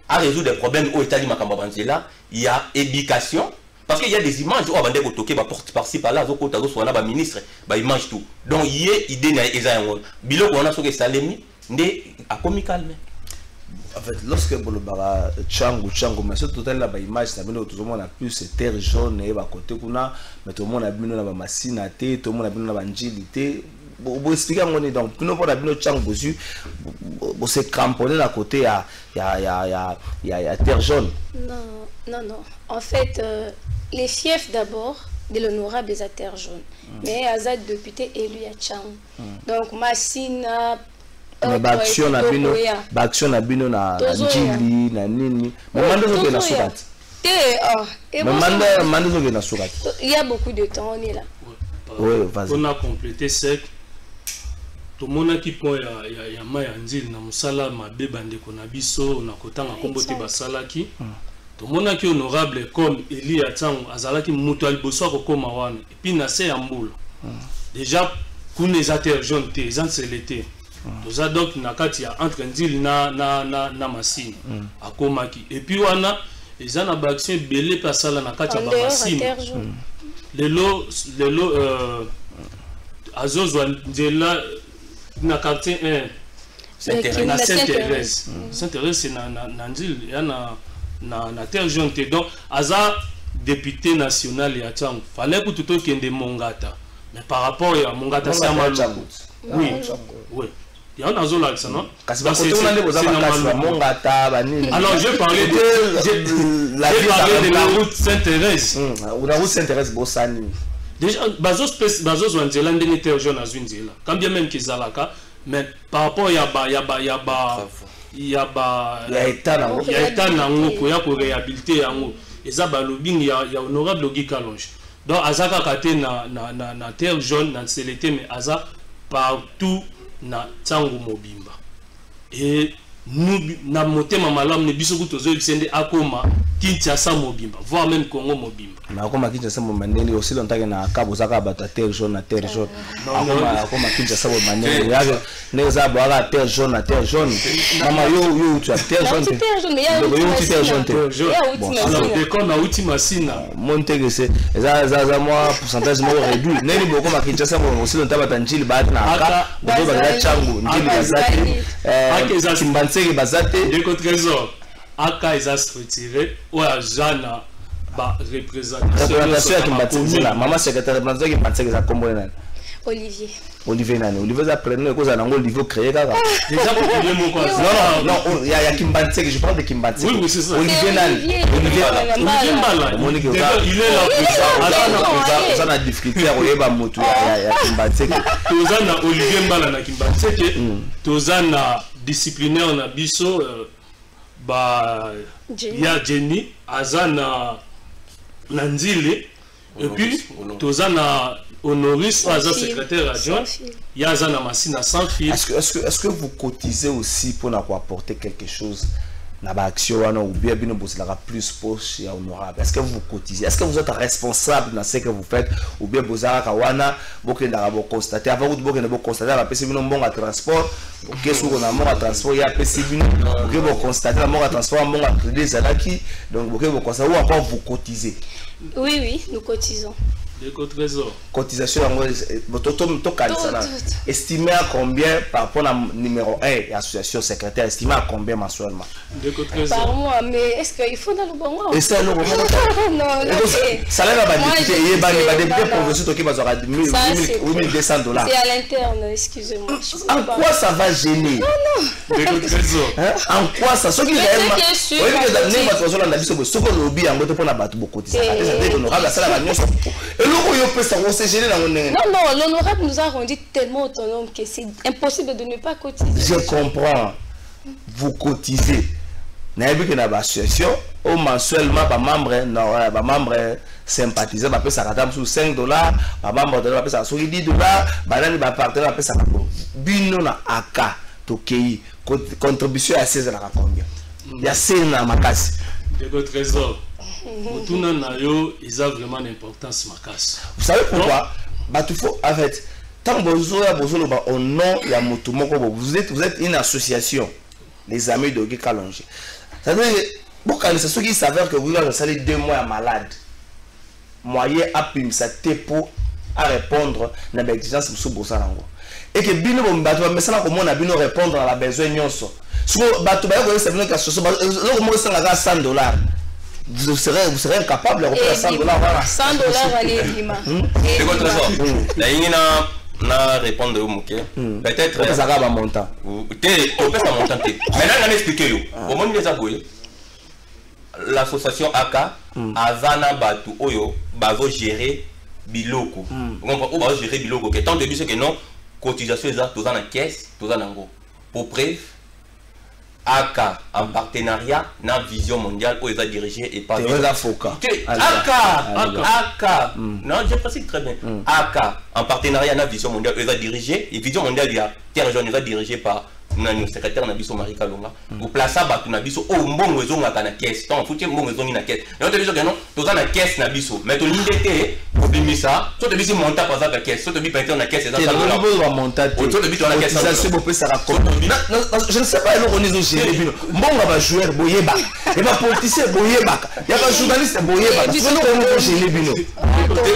à résoudre des problèmes au Italie makambo banzela il y a éducation. Parce qu'il y a des images où on va toquer par-ci par-là, on a ministre, image tout. Donc il y a idée na ezayangol. Bilo on a so que salemi ndé a comical mais. En fait, lorsque le bara Changu mais ce total là image ça bien tout le monde a plus c'est terre jaune et ba côté kuna mais tout le monde a bien na ba masinaté, tout le monde a bien na ba njilité. Bon expliquer ngoni donc nous pour la bien Changu dessus bon c'est cramponné à côté il y a terre jaune. Non. En fait les fiefs d'abord de l'honorable des Terre Jaune. Mais Azad député élu à Tchang. Donc Massina. Mais Baction na bino na Njili na nini. Mais manda zoke na Sourati. Mais manda zoke na Sourati. Il y a beaucoup de temps, on est là. Oui, vas-y. On a complété sec. Tout le monde qui point ya maya Njili na musala mabe bande kona biso na kotanga kombote basalaki. Tout le monde qui est honorable comme Eli Atang azalaki mutu aliboso kokoma wana et puis na se yambula. Déjà pour les Terre Jaune te ezan c'est l'été. Toza donc nakati ya entre Njili na Massina akomaki et puis wana ezan na baction belé pasala nakati ya Massina. Lelo azozwa Njela na quartier 1 Saint-Thérèse. Saint-Thérèse c'est na Njili ya na Terre Jaune. Donc aza député national ya Tchang fallait que tout kende Mongata, mais par rapport à Mongata c'est mal. Oui oui il y en a zone là ça non parce que Mongata alors j'ai parlé de la route Saint-Thérèse. La route Saint-Thérèse Bossani déjà bazos Wanzela ndenge Terre Jaune azwinzela quand bien même kizalaka, mais par rapport il y a état nango koya ko réhabiliter yango eza ba lobbying ya honorable Guy Kalonji. Donc azaka kate na Terre Jaune na Selete mais aza partout na Tsangu Mobimba et nous na motema malamu ne biso kutozo bisende akoma Kinshasa Mobimba voire même Congo Mobimba na akoma Kinshasa Mobimba aussi longtemps na kabo zaka bata Terre Jaune na Terre Jaune akoma Kinshasa Mobimba yaga neza boala Terre Jaune na Terre Jaune mama yo tu Terre Jaune Terre Jaune alors de comme na outil Massina monte que c'est za moi pourcentage mo réduit neni boko ma Kinshasa Mobimba aussi longtemps bata Njili ba na aka bodo ba Tchangu Njili bazati Kimbanseki bazate de trésor aka ils a retiré ou à Jana ba représentation là maman secrétaire représentant qui partait ça comme Olivier nani Olivier a pris cause na Olivier créé kaka déjà pour le mot quoi non il y a Kimbanseki je parle de Kimbanseki oui c'est ça Olivier Mbala Monique il est là ça na difficulté à oyeba moto ya Kimbanseki tozana Olivier Mbala na Kimbanseki tozana disciplinaire na biso ba ya Jenny azana na Njili et puis tozana Honoris aza secrétaire adjoint ya azana Massina sans fil. Est-ce que vous cotisez aussi pour apporter quelque chose na ba action ou bien bino bosilaka plus poche ya honorable? Est-ce que vous cotisez? Est-ce que vous êtes responsable dans ce que vous faites ou bien bozalaka wana bokenda ba constater avant vous bokenda ba constater la pesi bino mbonga transport qu'est-ce qu'on a mbonga transport ya pesi bino que vous constater la mbonga transport mbonga crédit zalaki donc vous constater ou encore vous cotisez? Oui nous cotisons. Cotisation estimé à combien par rapport à numéro 1 association secrétaire estimé à combien mensuellement par mois mais est-ce qu'il faut dans le bon mois et ça non ça là va député il va député professeur qui va avoir $1,200 c'est à l'interne excusez-moi en quoi ça va gêner en quoi ça ce qui réellement oui que dans les personnes là biso ce que lobby en mode pour na bato beaucoup ça c'est honorable ça la nyonso non, l'honorable nous a rendu tellement autonome que c'est impossible de ne pas cotiser. Je comprends. Vous cotisez. Vous avez vu que dans l'association, au mensuellement, les membres sympathisants, ils paient sur $5, les membres paient sur $10, les partenaires paient sur $10. Aka, Tokei, contribution à 16 à combien? Il y a 16 dans ma case. De trésor. Ils ont vraiment une importance macasse. Vous savez pourquoi? En fait, tant que vous au nom de Motumoko, vous êtes une association, les amis de Guy Kalonji. C'est ce qui s'avère que vous avez salé 2 mois malade. Moyen à pour répondre à l'exigence de Bossarango. Et que Bino Bato, mais ça, comment on a Bino répondre à la besoin de Nyonso. Si vous avez $100. Vous serez incapable de refaire $100. $100 à l'Elima. Na répondre au mouké. Peut-être ça va montant. On peut ça montant. Maintenant on expliquer yo. Au moment les aboué l'association AK azana batu oyo bazo gérer biloko. Vous comprenez? Bazo gérer biloko. Que tant de biso que non cotisation exacte dans la caisse, dans la ngo. Pour preuve, AK en partenariat na Vision Mondiale où ils ont dirigé et pas AK non je précise très bien AK en partenariat na Vision Mondiale où ils ont dirigé et Vision Mondiale il y a Terre Jaune ils ont dirigé par le secrétaire Nabiso Marie Kalonga pour placer batu Nabiso au mbongo ezonga na caisse tant foutu mbongo ezongi na caisse non te biso que non toza na caisse Nabiso mais to limité pour bimisa to te biso monta par la caisse to te bi peinture na caisse exactement on va monter to te bi na caisse ça c'est beau ça raconte je ne sais pas nous on est gérer bino mbongo ba joueur boyeba et ba politicien boyeba ya ba journaliste boyeba parce que nous on gérer bino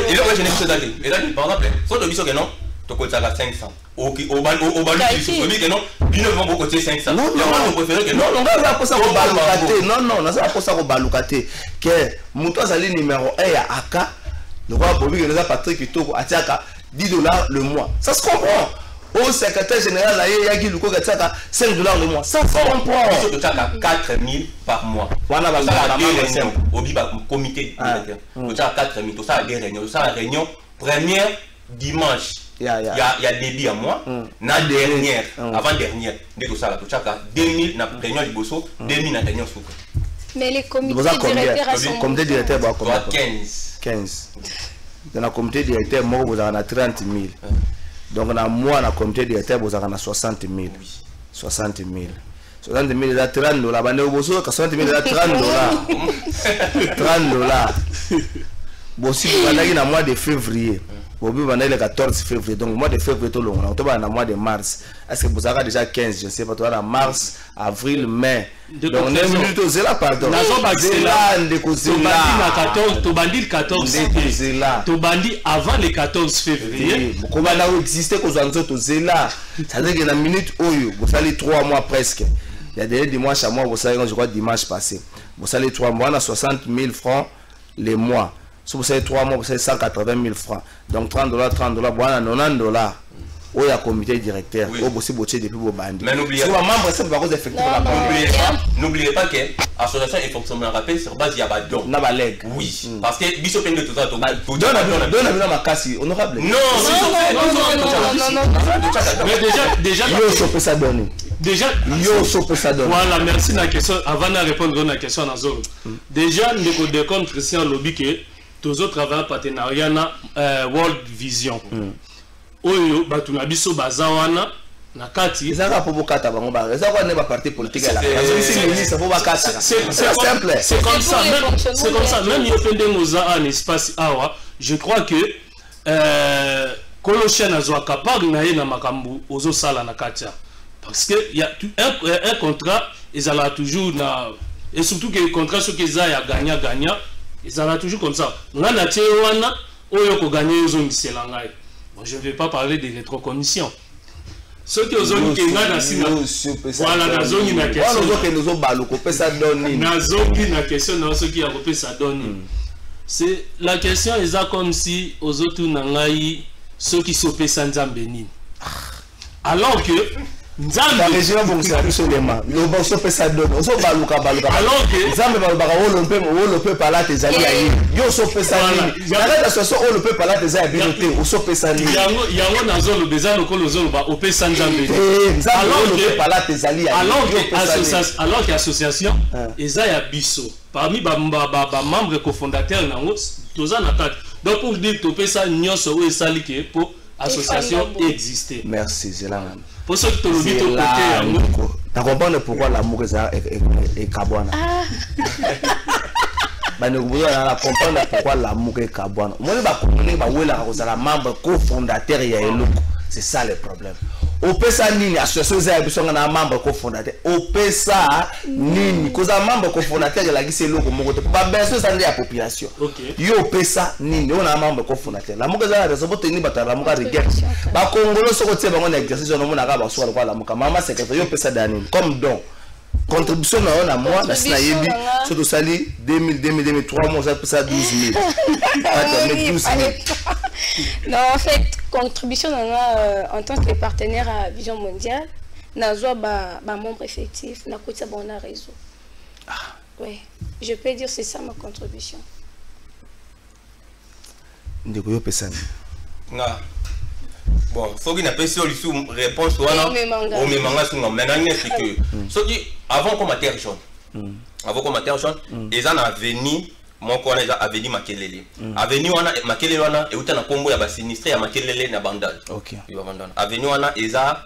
et là je n'ai pas ça et là par exemple to te biso que non to ko ça 500 au balu que non bino vont beaucoup côté 500 non on préfère que non on va pas ça ko balukate non ça pas ça ko balukate que muto azali numéro 1 ya aka le roi Bobby que nous a Patrick Kitoko atiaka $10 le mois ça se comprend au secrétaire général là il y a qui le atiaka $5 le mois ça se comprend il faut que 4000 par mois voilà ba réunion au comité directeur tu as 4000 tout ça des réunions ça réunion première dimanche il y a début à moi na dernière avant dernière de tout ça là tout ça 2000 na réunion liboso 2000 na réunion souko mais les comités directeurs comité directeur ba combien 15 dans le comité directeur moi vous avez 30 000 donc dans moi dans le comité directeur vous avez 60 000 60 000 60 000 là $30 bande au bosso 60 000 là $30 $30 bon si vous allez dans le mois de février vous avez le 14 février donc le mois de février tout le long on va dans le mois de mars est-ce que vous avez déjà 15 je ne sais pas toi dans mars avril mai donc on est minute aux là pardon to bandi le 14 février to bandi avant le 14 février comment là exister que vous aux là ça veut dire que la minute oyo vous allez 3 mois presque il y a des dimanches à moi vous savez je crois dimanche passé vous allez 3 mois on a 60 000 francs les mois. Si vous avez 3 mois, vous avez 180 000 francs. Donc $30, voilà, $90. Où il y a comité directeur. Où vous avez depuis vos bandits. Mais n'oubliez pas que l'association est fonctionnelle rappel sur base de don. Oui. Parce que Bishop de tout ça, donne ma casse honorable. Non. Mais déjà, voilà, merci la question. Avant de répondre à la question, déjà, nous décomptons Christian Lobby que tous autres travaillent en partenariat na World Vision. Oyo batuna biso bazawana na kati. Ezaka pour bokata bango ba. Ezaka ne ba parti politique la. C'est simple. C'est comme ça. C'est comme ça. Même yopende moza en espace awa. Je crois que Kolochen azwa capable na ye na makambu ozo sala na katia. Parce que il y a un contrat ils allaient toujours na et surtout que le contrat ce qu'ils a gagnant ils allaient toujours comme ça. Ngana tiewana oyo ko gagner ozo miselangai. Bon, je ne vais pas parler des rétrocommissions. Ceux qui ont zone qui ont voilà la zone na question. Na question ceux qui a repé ça donne. C'est la question est comme si aux autres nangai ceux qui sont payés sans Zambeni. Alors que la région bon service seulement le bon so pesa donne oso baluka alors que Zambe balubaka le peut pas là tes alliés yo so pesa nini la association le peut pas là tes alliés binoté oso pesa nini yango na zone bezalo ko le zone ba opesa Nzambe alors le peut pas là tes alliés alors que association eza ya biso parmi ba membres cofondateurs nango toza na kati donc pour dire to pesa nyonso o esali ke pour association exister. Merci Zélan. Pour ceux qui te le disent au côté, tu comprends pourquoi l'amour est Kabwana. Nous comprendre pourquoi l'amour est Kabwana. Moi, je suis membre cofondateur et c'est ça le problème. Opesa nini association za biso na membre cofondateur opesa nini koza membre cofondateur ya lagise loko moko te ba beso sa ya population yo opesa nini on a membre cofondateur la moko za raison pour tenir batala moko reject ba kongolo soko tse bango na exercice no mona ka ba swala kwa la moko mama secrétaire yo opesa dani comme don contribution na on moi na snayebi surtout sali 2000 3 mois ça pour ça 12 000 non en fait contribution en tant que partenaire à Vision Mondiale n'a pas membre effectif n'a pas bon réseau Oui, je peux dire c'est ça ma contribution. Ndeko Pesani. Bon, faut qu'il n'y ait pas de réponse au mémanga sur maintenant c'est que avant comme terre jaune. Avant comme terre jaune, ils en avenir mon coin est avenir Makelele. Avenir on a Makelele on a et où t'as un combo ya sinistre ya Makelele na bandal. OK. Avenir on a eza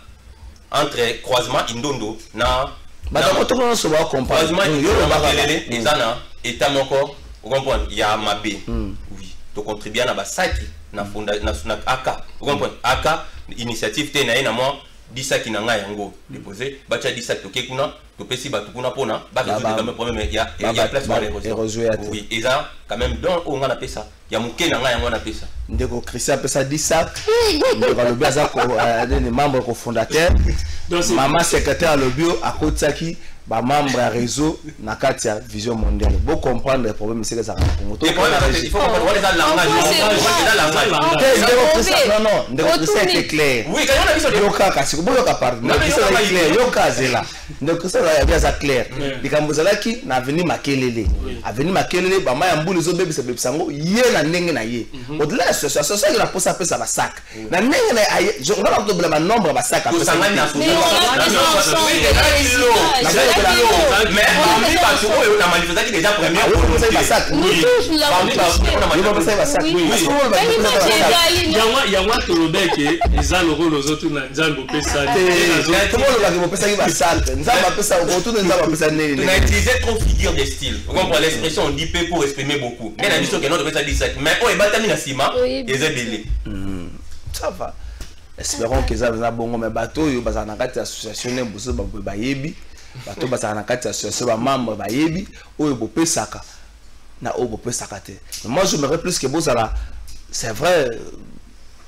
entre croisement Indondo na on se va comprendre. Croisement Indondo Makelele eza na état moko vous comprenez il y a Mabé. Oui, to contribuer na basaki na funda na aka. Vous comprenez? Aka initiative te na moi 10 sacs qui n'anga yango déposé bacha 10 sacs toke kuna to pesi batu kuna pona ba résoudre quand même problème il y a place pour les résoudre. Oui, et ça quand même donc on a pesa ya muke nanga yango na pesa ndeko Christian pesa 10 sacs ndeko le baza ko des membres cofondateurs maman secrétaire le bio à Kotsaki ba membre à réseau na katia vision mondiale beau comprendre les problèmes c'est que ça il faut comprendre les langage non ndeko Christian est clair oui quand on a vu yo kaka si boyo ka parler ndeko Christian est clair yo kazela ndeko Christian ya bien ça clair likambozala ki na avenir Makelele ba maya mbuli zo bebisa bebisango ye na ndenge na ye au-delà de ça il a posé pesa ba sac na ndenge na je on va doubler ma nombre ba sac pesa mais parmi parce que on a manifesté qui déjà premier il y a moi tout le bec et ils ont le rôle aux autres na nzambo pesa comment le va pesa qui va sac nzambo pesa au retour nzambo pesa on a utilisé trop figure de style on comprend l'expression on dit peu pour exprimer beaucoup mais la mission que non pesa 17 mais on est batami na sima et zebele ça va espérons que ça va bongo mais bateau yo bazana kati association ne boso ba yebi bato bazana kati association ba membre ba yebi oyo bo pesaka na oyo bo pesaka te moi je me plus que bozala c'est vrai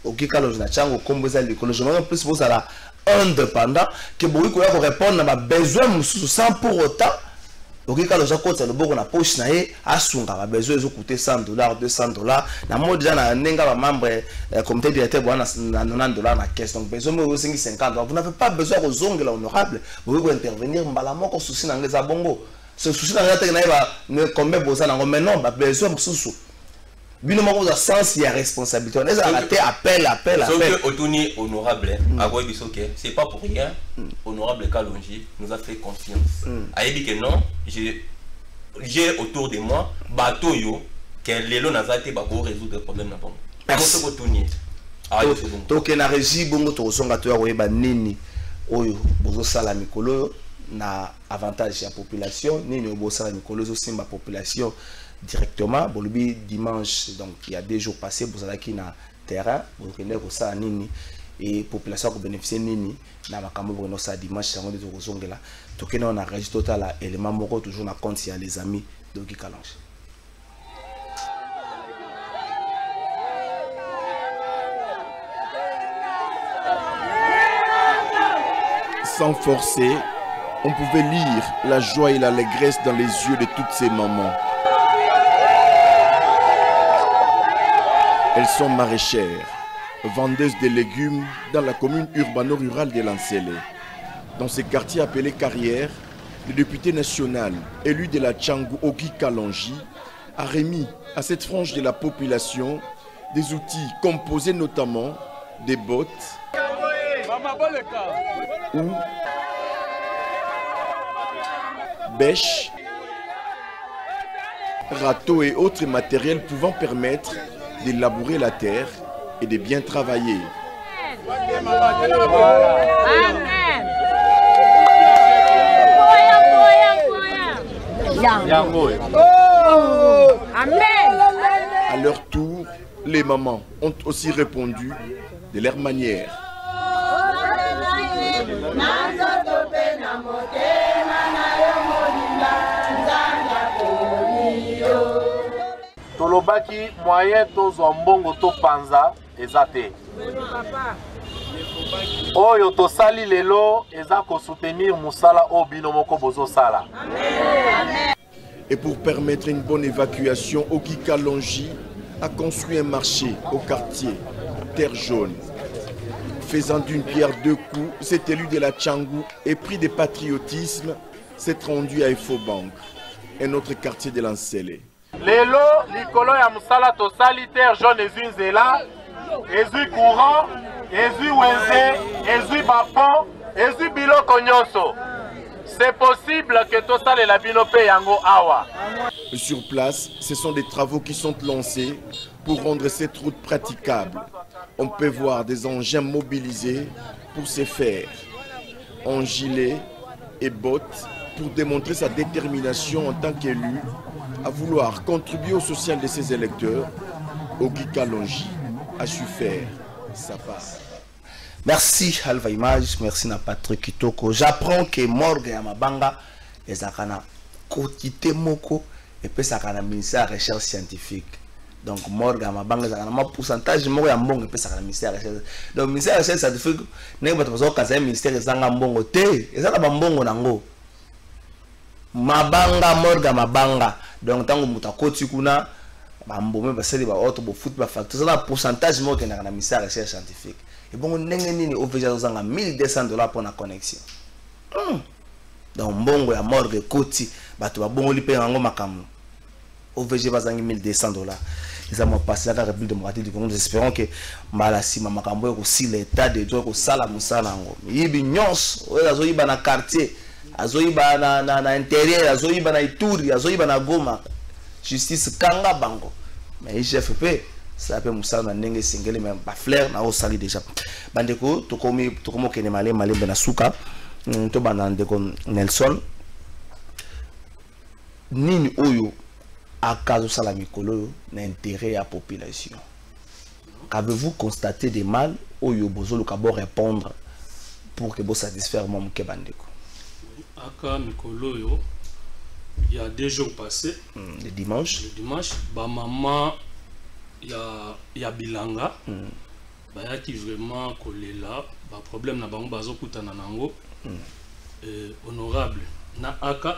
au Kikalo na chango kombo za l'école je me plus bozala indépendant que bo ko répondre na besoin mususu sans pour autant au Kikalo za kota le boko na poche na ye asunga ba besoin zo coûter $100 $200 na mo déjà na nenga ba membre comité directeur bwana na $90 na caisse donc besoin mo 50 vous n'avez pas besoin de zongela honorable vous pouvez intervenir mbala moko souci na ngeza bongo ce souci na ngata na ba ne combien boza na mais non ba besoin mususu bino moko za sens ya responsabilité on est à la appel que Otuni honorable agoy bisoke c'est pas pour rien honorable Kalonji nous a fait confiance a dit que non j'ai autour de moi bateau yo que lelo nazate ba ko résoudre problème na bongo merci ko Otuni to ke na régie bongo to songa to ya koyeba nini oyo bozo sala mikolo na avantage ya population nini obo sala mikolo zo simba population directement bolobi dimanche donc il y a 2 jours passés vous allez qui na terrain vous connaissez que ça nini et population ko bénéficier nini na makambo bono ça dimanche sango de kozongela to kena on a réagi total à élément moko toujours na compte ya les amis de Kikalange. Sans forcer, on pouvait lire la joie et l'allégresse dans les yeux de toutes ces mamans. Elles sont maraîchères, vendeuses de légumes dans la commune urbano-rurale de Lansele. Dans ce quartier appelé Carrière, le député national élu de la Tchangou Ogi Kalonji a remis à cette frange de la population des outils composés notamment des bottes ou bêches, râteaux et autres matériels pouvant permettre de labourer la terre et de bien travailler. À leur tour, les mamans ont aussi répondu de leur manière. Tolobaki moyen tozwa mbongo to panza ezate. Oyo tosali lelo eza ko soutenir musala o bino moko bozo sala. Et pour permettre une bonne évacuation, Ogi Kalonji a construit un marché au quartier Terre Jaune. Faisant d'une pierre 2 coups, cet élu de la Tchangou, épris de patriotisme, s'est rendu à Infobank. un autre quartier de Lansele. Lelo, likolo ya musala to salitaire jaune ezui nzela, ezui courant, ezui wenze, ezui bapon, ezui biloko nyonso. C'est possible que tout ça les labino pe yango awa. Sur place, ce sont des travaux qui sont lancés pour rendre cette route praticable. On peut voir des engins mobilisés pour se faire en gilet et bottes pour démontrer sa détermination en tant qu'élu à vouloir contribuer au social de ses électeurs. Ogi Kalonji a su faire sa part. Merci Alva Image, merci na Patrick Kitoko. J'apprends que Morgue ya Mabanga est à quotité moko et puis ça kana ministère de recherche scientifique. Donc Morgue ya Mabanga ça kana un pourcentage moko ya mbongo et puis ça kana ministère de recherche. Donc ministère de recherche scientifique n'est pas parce que c'est ministère ezanga mbongo té, ezanga ba mbongo nango. Mabanga Morgue ya Mabanga. Donc tango mutakoti kuna ba mbomé ba seli ba auto ba foot ba facteur ça un pourcentage moko na ministère de recherche scientifique. Et bon, on a 1200 $ pour la connexion. Donc, bon, il y a morgue côté, bateau bon li paye en makam. OVG va 1200 $. Et ça m'a passé la République démocratique du Congo. Nous espérons que Malassi makambo aussi l'état de droit ko sala musala ngo. Yibi nyons, ozo yiba na quartier, azo yiba na intérieur, azo yiba na Ituri, azo yiba na Goma. Justice kanga bango. Mais IGFP ça peut moussa na ndenge singeli mais ba fleur na o sali déjà bandeko tokomi kene malé bena suka to banande kon Nelson nini oyo akazo sala mikolo na intérêt à population. Qu'avez-vous constaté des mal oyo bozolo kabo répondre pour que bo satisfaire mon ke bandeko aka mikolo yo il y a 2 jours passés le dimanche ba maman ya bilanga bayaki vraiment kolela ba problème na bango bazokutana nango honorable na aka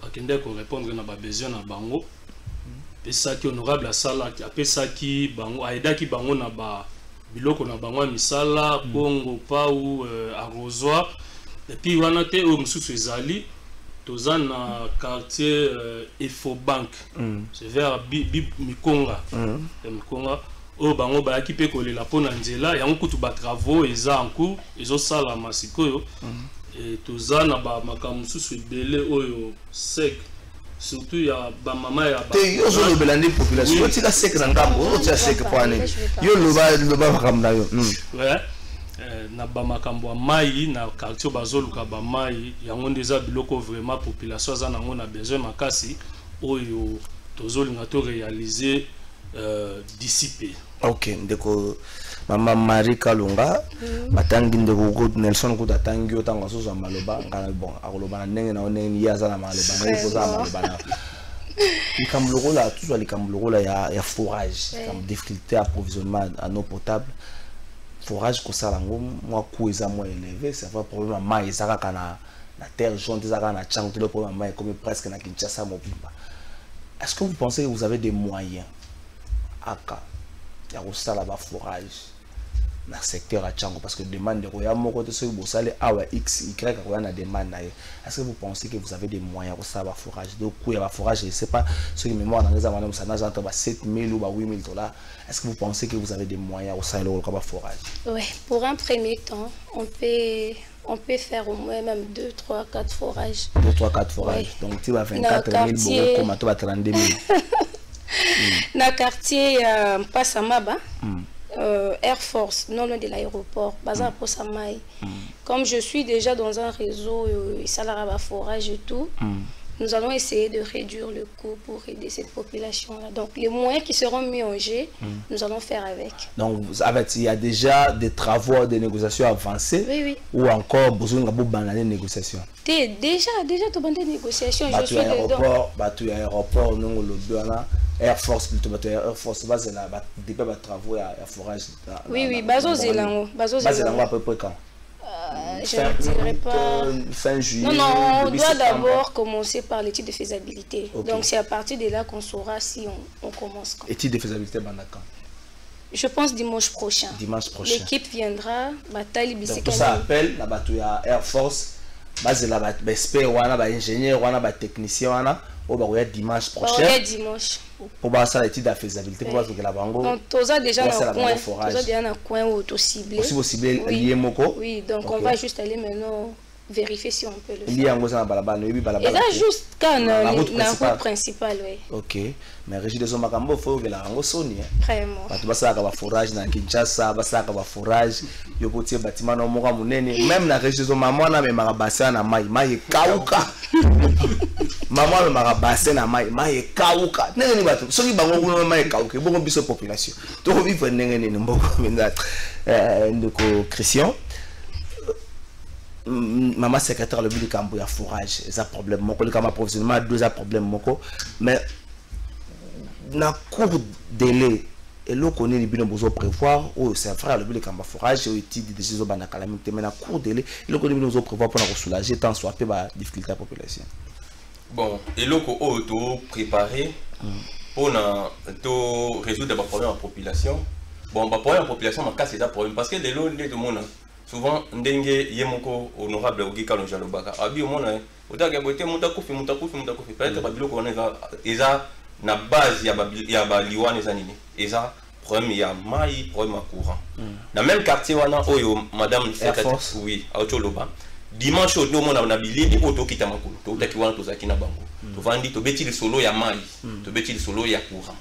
akende ko répondre na ba besoin na bango pesaki honorable asalaki apesaki bango aidaki bango na ba biloko na bango misala bongo pau arrosoir et puis wana te o mususu ezali toza na quartier Efobank c'est vers Mikonga Mikonga o bango bayaki pe kolela pona nzela yango kutu ba travaux eza en cours ezosala masikoyo et toza na ba makambo susu ebele oyo sec surtout ya ba mama ya ba te yo zo lo belandi population ti la sec na ngambo o ti sec poane yo lo ba makambo yo ouais na ba makambo mai na quartier bazoluka ba mai yango ndeza biloko vraiment population za nango na besoin makasi oyo tozolinga to réaliser d'ici peu. OK ndeko mama Marie Kalunga batangi ndeko Nelson ko tatangi otanga so za maloba ngana bon akoloba na ndenge na oneni ya za na maloba na ko za maloba na likambulola tout likambulola ya forage comme difficulté approvisionnement en eau potable. Forage ko sala ngo moi coût eza moins élevé ça va problème mai ezaka kana na terre jaune ezaka na chango le problème mai comme presque na Kinshasa mobimba. Est-ce que vous pensez que vous avez des moyens aka ya ko sala ba forage na secteur à chango parce que demande ko ya moko te so bo sale awa x y ko na demande na. Est-ce que vous pensez que vous avez des moyens pour ça ba forage donc coût ya ba forage je sais pas ce qui mémoire dans les années ça n'a entre 7000 ou 8000 $. Est-ce que vous pensez que vous avez des moyens au sein de le forage? Oui, pour un premier temps, on peut faire au moins même 2, 3, 4 forages. 2, 3, 4 forages. Oui. Donc tu vas 24 000 comme tu vas 32 000. Dans le quartier Passamaba, Air Force, non loin de l'aéroport, Bazar Possamay. Comme je suis déjà dans un réseau, Salaraba forage et tout, nous allons essayer de réduire le coût pour aider cette population-là. Donc, les moyens qui seront mis en jeu, nous allons faire avec. Donc, il y a déjà des travaux, des négociations avancées. Oui, oui. Ou encore besoin de négociations. Déjà, tu as des négociations. Je suis dedans. Aéroport, nous, le douane, Air Force, plutôt, Air Force, c'est là, des travaux à forage. Oui, oui, Bazo Zélango. Bazo Zélango à peu près quand? Je ne dirais pas. Fin juillet. Non, on doit d'abord commencer par l'étude de faisabilité. Okay. Donc c'est à partir de là qu'on saura si on commence quand. Étude de faisabilité, quand? Je pense dimanche prochain. Dimanche prochain. L'équipe viendra, bataille bicyclette. Donc ça appelle la Air Force, base la BSP, wana ba ingénieur, wana ba technicien, wana on va dimanche prochain. Dimanche. Pour voir ça l'étude de faisabilité pour voir ce que la bango. Donc tous déjà dans le coin, tous déjà dans le coin auto ciblé. Aussi vous ciblez lié moko. Oui, donc on va juste aller maintenant vérifier si on peut le faire. Il y a un gros balabala, il y a balabala. Et là juste quand la route principale, oui. Ok, mais Régie des hommes makambo faut que la rango soni. Vraiment. Parce que basa ka ba forage na Kinshasa, basa ka ba forage, yo potie bâtiment na moka munene, même na Régie des hommes maman na me marabasa na mai kauka. Maman me marabasa na mai kauka. Nene bato, soki bango kuna mai kauka, bongo biso population. To vivre nene mboko menza ndeko Christian. Maman secrétaire le but du campo ya forage, c'est un problème moko le campo professionnellement deux problème moko mais na court délai et l'on connaît les bilans besoin prévoir oh c'est vrai le but du campo forage et étude des décisions bana calamité mais na court délai et l'on connaît les besoin prévoir pour soulager tant soit peu ba difficulté à la population. Bon et l'on auto préparer pour to résoudre des problèmes en population. Bon ba problème en population ma casse c'est un problème parce que les lots de monde souvent ndenge yemoko honorable Ogi Kalonji Alobaka abi omona otaka bote mutakufi peut-être babiloko wana eza na base ya ba liwane eza nini eza problème ya mai problème ya courant na même quartier wana oyo madame oui autoloba dimanche oyo omona na bilili oto kita makulu to taki wana tozaki na bango to vandi to beti le solo ya mai to beti le solo ya courant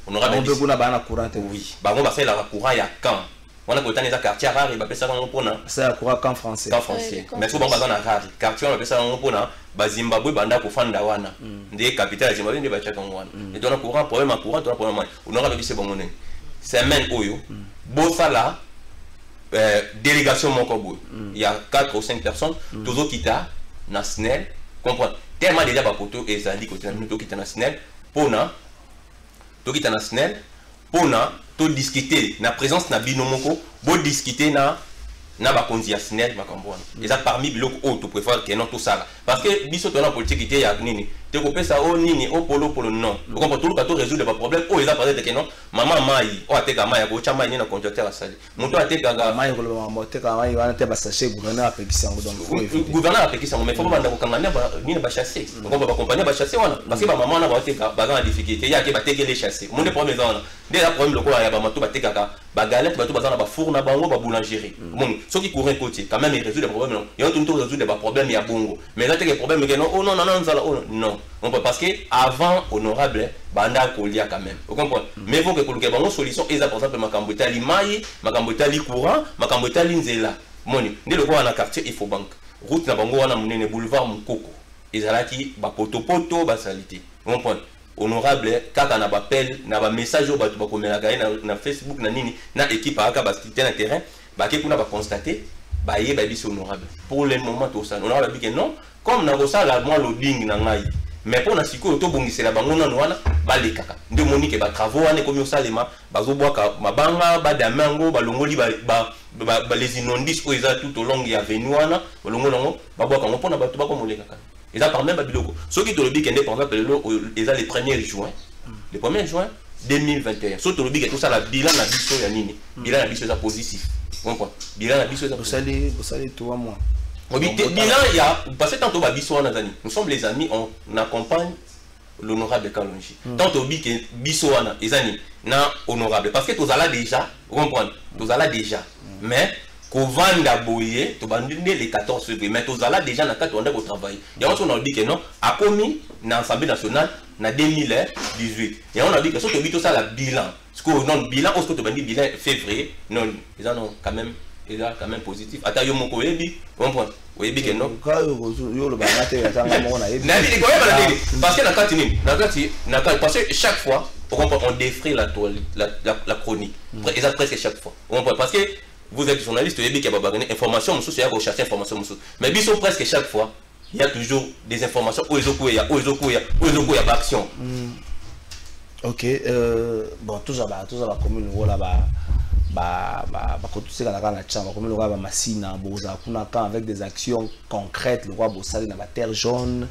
honorable on peut kuna bana courant oui bango basala la courant ya camp. On a côté des quartiers rares, il va ça on pona. C'est à quoi qu'en français. Qu'en français. Mais souvent bazan a rare. Quartier on appelle ça on pona. Zimbabwe banda pour fanda wana. Des capitales Zimbabwe des bachaka wana. Et donc courant problème courant donc problème. On aura le c'est bon monnaie. Semaine oyo. Bosala délégation Mokobo. Il y a 4 ou 5 personnes. Toujours kita na SNEL. Comprendre. Tellement déjà ba poto et ça dit côté na nous kita na SNEL. Pona. To kita na SNEL. Pona to discuter na présence na binomoko bo discuter na ba konzi ya SNEL makambo wana eza parmi biloko o to préfère que non tout ça parce que biso to na politique ité ya nini te ko pesa o nini o polo non on comprend tout ka to résoudre ba problème o eza peut-être que non maman mai o ateka mai ko chama ni na contracteur asali moto ateka ga mai ko lo moteka mai wana te ba sachet gouverneur apekisa ngo donc gouverneur apekisa ngo mais faut pas banda ko kangana ba ni ba chasser on comprend ba compagnie ba chasser wana parce que ba maman na ba ateka ba ga difficulté ya ke ba teke les chasser mon problème eza wana déjà problème loko ya ba mato ba teka ka ba galette ba to ba na ba four na bango ba boulangerie bon ceux qui courent côté quand même ils résoudent les problèmes non il y a tout résoudre des problèmes il y a bongo mais là des problèmes que non oh non non on peut parce que avant honorable banda kolia quand même vous comprenez mais il faut que pour que bon solution et ça par exemple makambo tali mai makambo tali courant makambo tali nzela moni ndé le quoi na quartier il faut banque route na bango wana munene boulevard Mukoko ezalaki ba poto ba salité vous comprenez honorable kaka na appel na ba message au batu ba komela na Facebook na nini na équipe aka ba cité na terrain ba ke kuna ba constater ba ye ba biso honorable pour le moment tout ça honorable dit que non comme na ça la moi lobbying na ngai mais pour na siko to bongisela bango na wana ba le kaka nde monique ba travaux ane comme salema bazo boaka mabanga ba damango ba longoli ba les inondis ko eza tout au long ya avenue wana ba longolongo ba boaka ngo pona ba to ba ko moleka kaka eza par même ba biloko ceux qui to lobby kende par exemple eza le 1er juin le 1er juin 2021 so to lobby que tout ça la bilan na biso ya nini bilan na biso eza positif comprends bilan na biso eza bosali toi moi bilan il y a parce que tant que biso wana zani nous sommes les amis on accompagne l'honorable Kalonji tant que biso wana ezani na honorable parce que tozala déjà comprendre tozala déjà mais kovanda boye to bandine les 14 février mais tozala déjà na kati on a travailler et on a dit que non a commis na Assemblée nationale na 2018 et on a dit que surtout bito ça la bilan ce que non bilan on se to bandi bilan février non ils en ont quand même positif ata yo moko yebi comprendre oyebi que non yo lo banate ya tanga mo na yebi na bi ko yeba parce que na kati parce que chaque fois on défraie la chronique presque chaque fois parce que vous êtes journaliste oyebi que ba gagner information mususu ya ko chercher information mususu mais biso presque chaque fois il y a toujours des informations oezoko ya ba action OK bon tout ça ba commune wala ba kotuseka na chamba comme le roi ba masina boza kuna quand avec des actions concrètes le roi bosali na ba terre jaune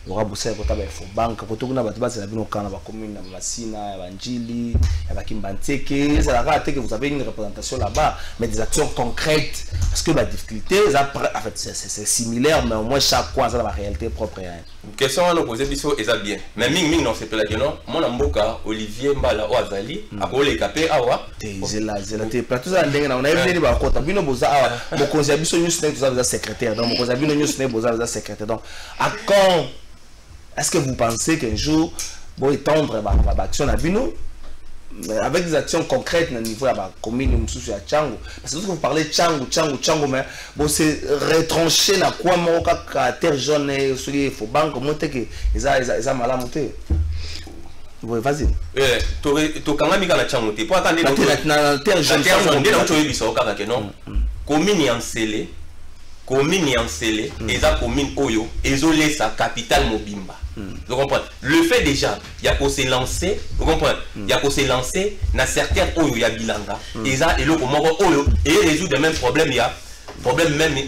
aura bossé à côté de banque côté kuna bato base la bino kana ba commune na Masina ya Banjili ya Bakimbanteke ça la que vous avez une représentation là-bas mais des actions concrètes parce que la difficulté en fait c'est similaire mais au moins chaque coin ça a la réalité propre question à nous poser biso est bien mais ming non c'est pas là que non mon amboka Olivier Mbala o azali akole capé awa zela te plateau ça ndenge na on a venu ba kota bino boza awa mo konza biso news net vous avez secrétaire donc mo konza bino news net vous avez secrétaire donc à quand est-ce que vous pensez qu'un jour bon étendre ba action na bino avec des actions concrètes au niveau de la commune de ya Tchango parce que vous parlez Tchango mais bon c'est retranché na quoi mon caractère jaune sur il faut banque monter que ils mal monter. Oui, vas-y. To kanga mika na Tchango te pour attendre na terre jaune na to yebiso kaka ke non commune en scellé eza commune oyo ezolé sa capitale Mobimba. Vous comprenez? Le fait déjà, il y a qu'on s'est lancé, vous comprenez? Il y a qu'on s'est lancé dans certains oyo il y a bilanga. Et ça et le comment oyo et résoudre le même problème il y a problème même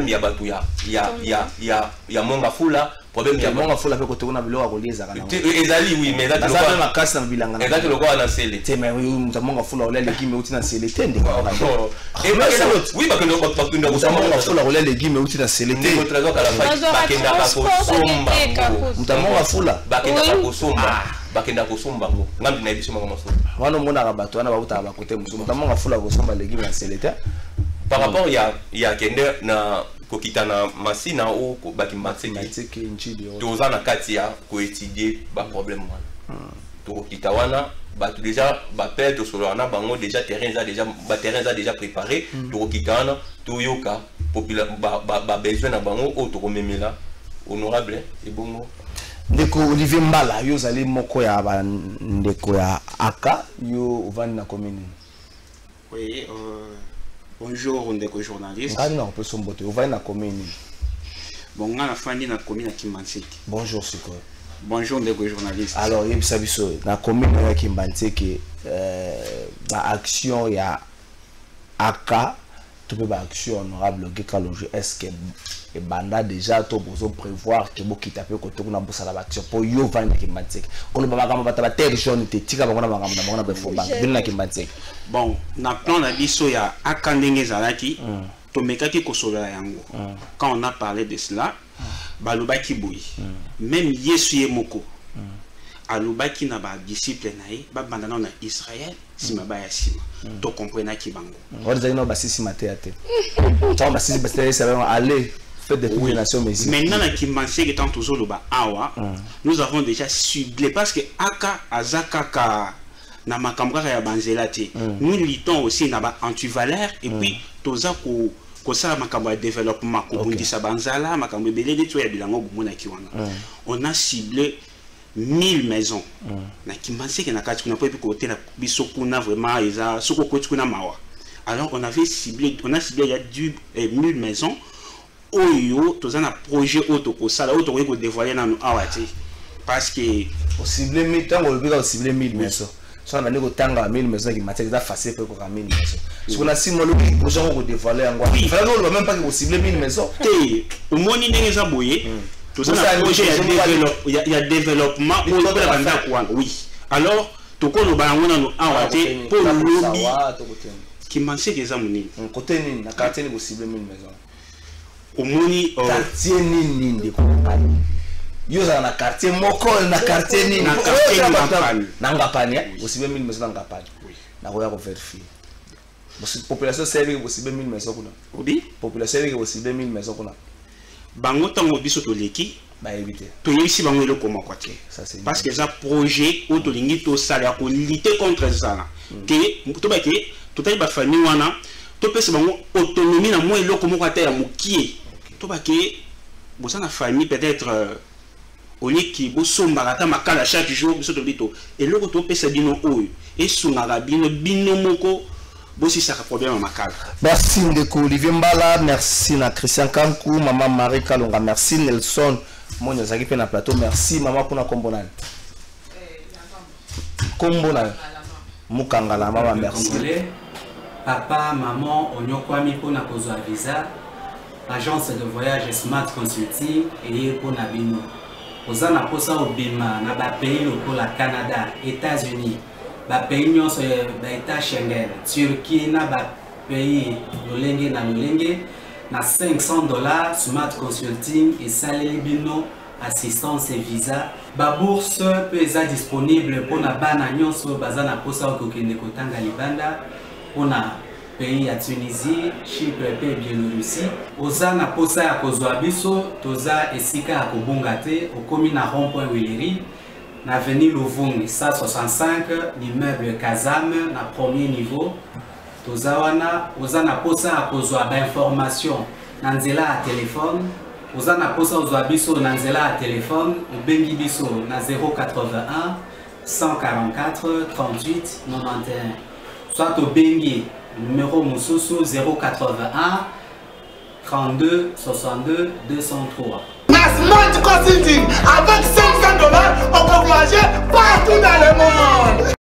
il y a batouya. Il y a monga fula problème il y a monga fula fait côté on a bilo à relier ça kana. Ezali oui mais ça le quoi na casse na bilanga. Ezali le quoi na scellé. Te mais oui monga fula ole legime uti na scellé tende. Et oui parce que nous monga fula ole legime uti na scellé tende. Notre trésor à la fin bakenda ka kosomba. Monga fula bakenda ka kosomba. Bakenda kosomba ngo. Ngambi na biso mama so. Wana mona ka bato wana ba uta ba côté musu. Monga fula kosomba legime na scellé tende. Par rapport il y a kende na kokita na Masina ou Bakimbantseke toza na kati ya ko étudier ba problème wana to kokita wana ba déjà ba père to solo wana bango déjà terrain za déjà préparé to kokita wana to yoka population ba besoin na bango o to komemela honorable et bongo ndeko Olivier Mbala yo zali moko ya ba ndeko ya aka yo ovani na commune. Oui, bonjour ndeko journaliste. On peut somboter. Vous voyez la commune. Bon, on a fandi na commune à Kimbantseke. Bonjour Siko. Bonjour ndeko journaliste. Alors, il y a la commune à Kimbantseke la action il y a aka tu peux action honorable Gekalonge est-ce que et banda déjà to bozo prévoir que boki taper côté kuna bossa la action pour yo vendre Kimbantseke. On ba makamba bata ba terre jaune te tika ba ngona makamba na ngona ba foba bin Kimbantseke. Bon, na plan na biso ya aka ndenge zalaki to mekaki kosola yango. Quand on a parlé de cela, balobaki boyi. Même Yesu ye moko. Alobaki na ba disciple na ye ba bandana na Israël sima ba ya sima. To comprendre ki bango. On dit non ba sisi matéate. Ça ba sisi basté ça va aller faire des publications mais maintenant na Kimbantseke tant toujours le ba awa nous avons déjà ciblé parce que aka azaka ka na makambra ya banzela te. Nous luttons aussi na ba antivaleur et puis toza ko ça makamba développement ko bundisa banzala makambe belé to ya bilango bumona kiwana. On a ciblé 1000 maisons. Na Kimbantseke na kati kuna po côté na biso kuna vraiment eza soko ko kuna mawa. Alors on a ciblé il y a 1000 maisons. Oyo toza na projet auto ko sala auto ko dévoiler na nous awati parce que au ciblé 1000 temps on veut ciblé 1000 maisons. So on a nego tanga 1000 maisons qui matière ça facile pour ko 1000 maisons. Si on a 6 mois le projet ko dévoiler en quoi. Vraiment on même pas que ciblé 1000 maisons. Té au moni ndenge za boye toza na projet il y a développement pour la banda kwa oui. Alors toko lo ba ngona no awati pour lobby Kimbantseke za munini. Côté nini na quartier ni ciblé 1000 maisons. Omoni quartier nini ndeko ngapani yo za na quartier moko na quartier nini na quartier na ngapani aussi bien 1000 maisons na ngapani na ko ya ko vérifier population servi aussi bien 1000 maisons kuna obi population servi aussi bien 1000 maisons kuna bango tango biso to leki ba éviter to yesi bango le comment quoi ça c'est parce que ça projet auto lingi to sala ko lutter contre ça que to ba ke to tayi ba famille wana to pesa bango autonomie na moi eloko moko ata ya mokie to ba ke bosa na famille peut-être oliki bo somba ata makala chaque jour biso to bito eloko to pesa bino oyo et sunga bino moko bosi ça problème makala. Merci ndeko Olivier Mbala, merci na Christian Kankou, maman Marie Kalonga, merci Nelson Monya zaki pe na plateau, merci maman kuna kombonal. Kombonal. Mukangala maman merci. Papa, maman, on y a mis pour na kozwa visa, agence de voyage Smart Consulting et pour na bino. oza na posa obima na ba pays lokola Canada, États-Unis, ba pays nyonso ba état Schengen, Turquie na ba pays lolenge na lolenge na $500 Smart Consulting et saleli bino assistance et visa. Ba bourse peut être disponible pour na bana nyonso baza na posa okokende kotanga libanda pour na pays ya Tunisie, Chypre et Biélorussie. Oza na posa ya kozwa biso toza esika ya kobunga te okomi na rond-point Willery na avenue Louvungi 165 l'immeuble Kazam na premier niveau. Toza wana oza na posa ya kozwa ba information na nzela ya téléphone. Oza na posa ozwa biso na nzela ya téléphone obengi biso na 081 144 38 91 soit obengi numéro mosusu 081 32 62 203. Smart Consulting avec $500 on peut voyager partout dans le monde.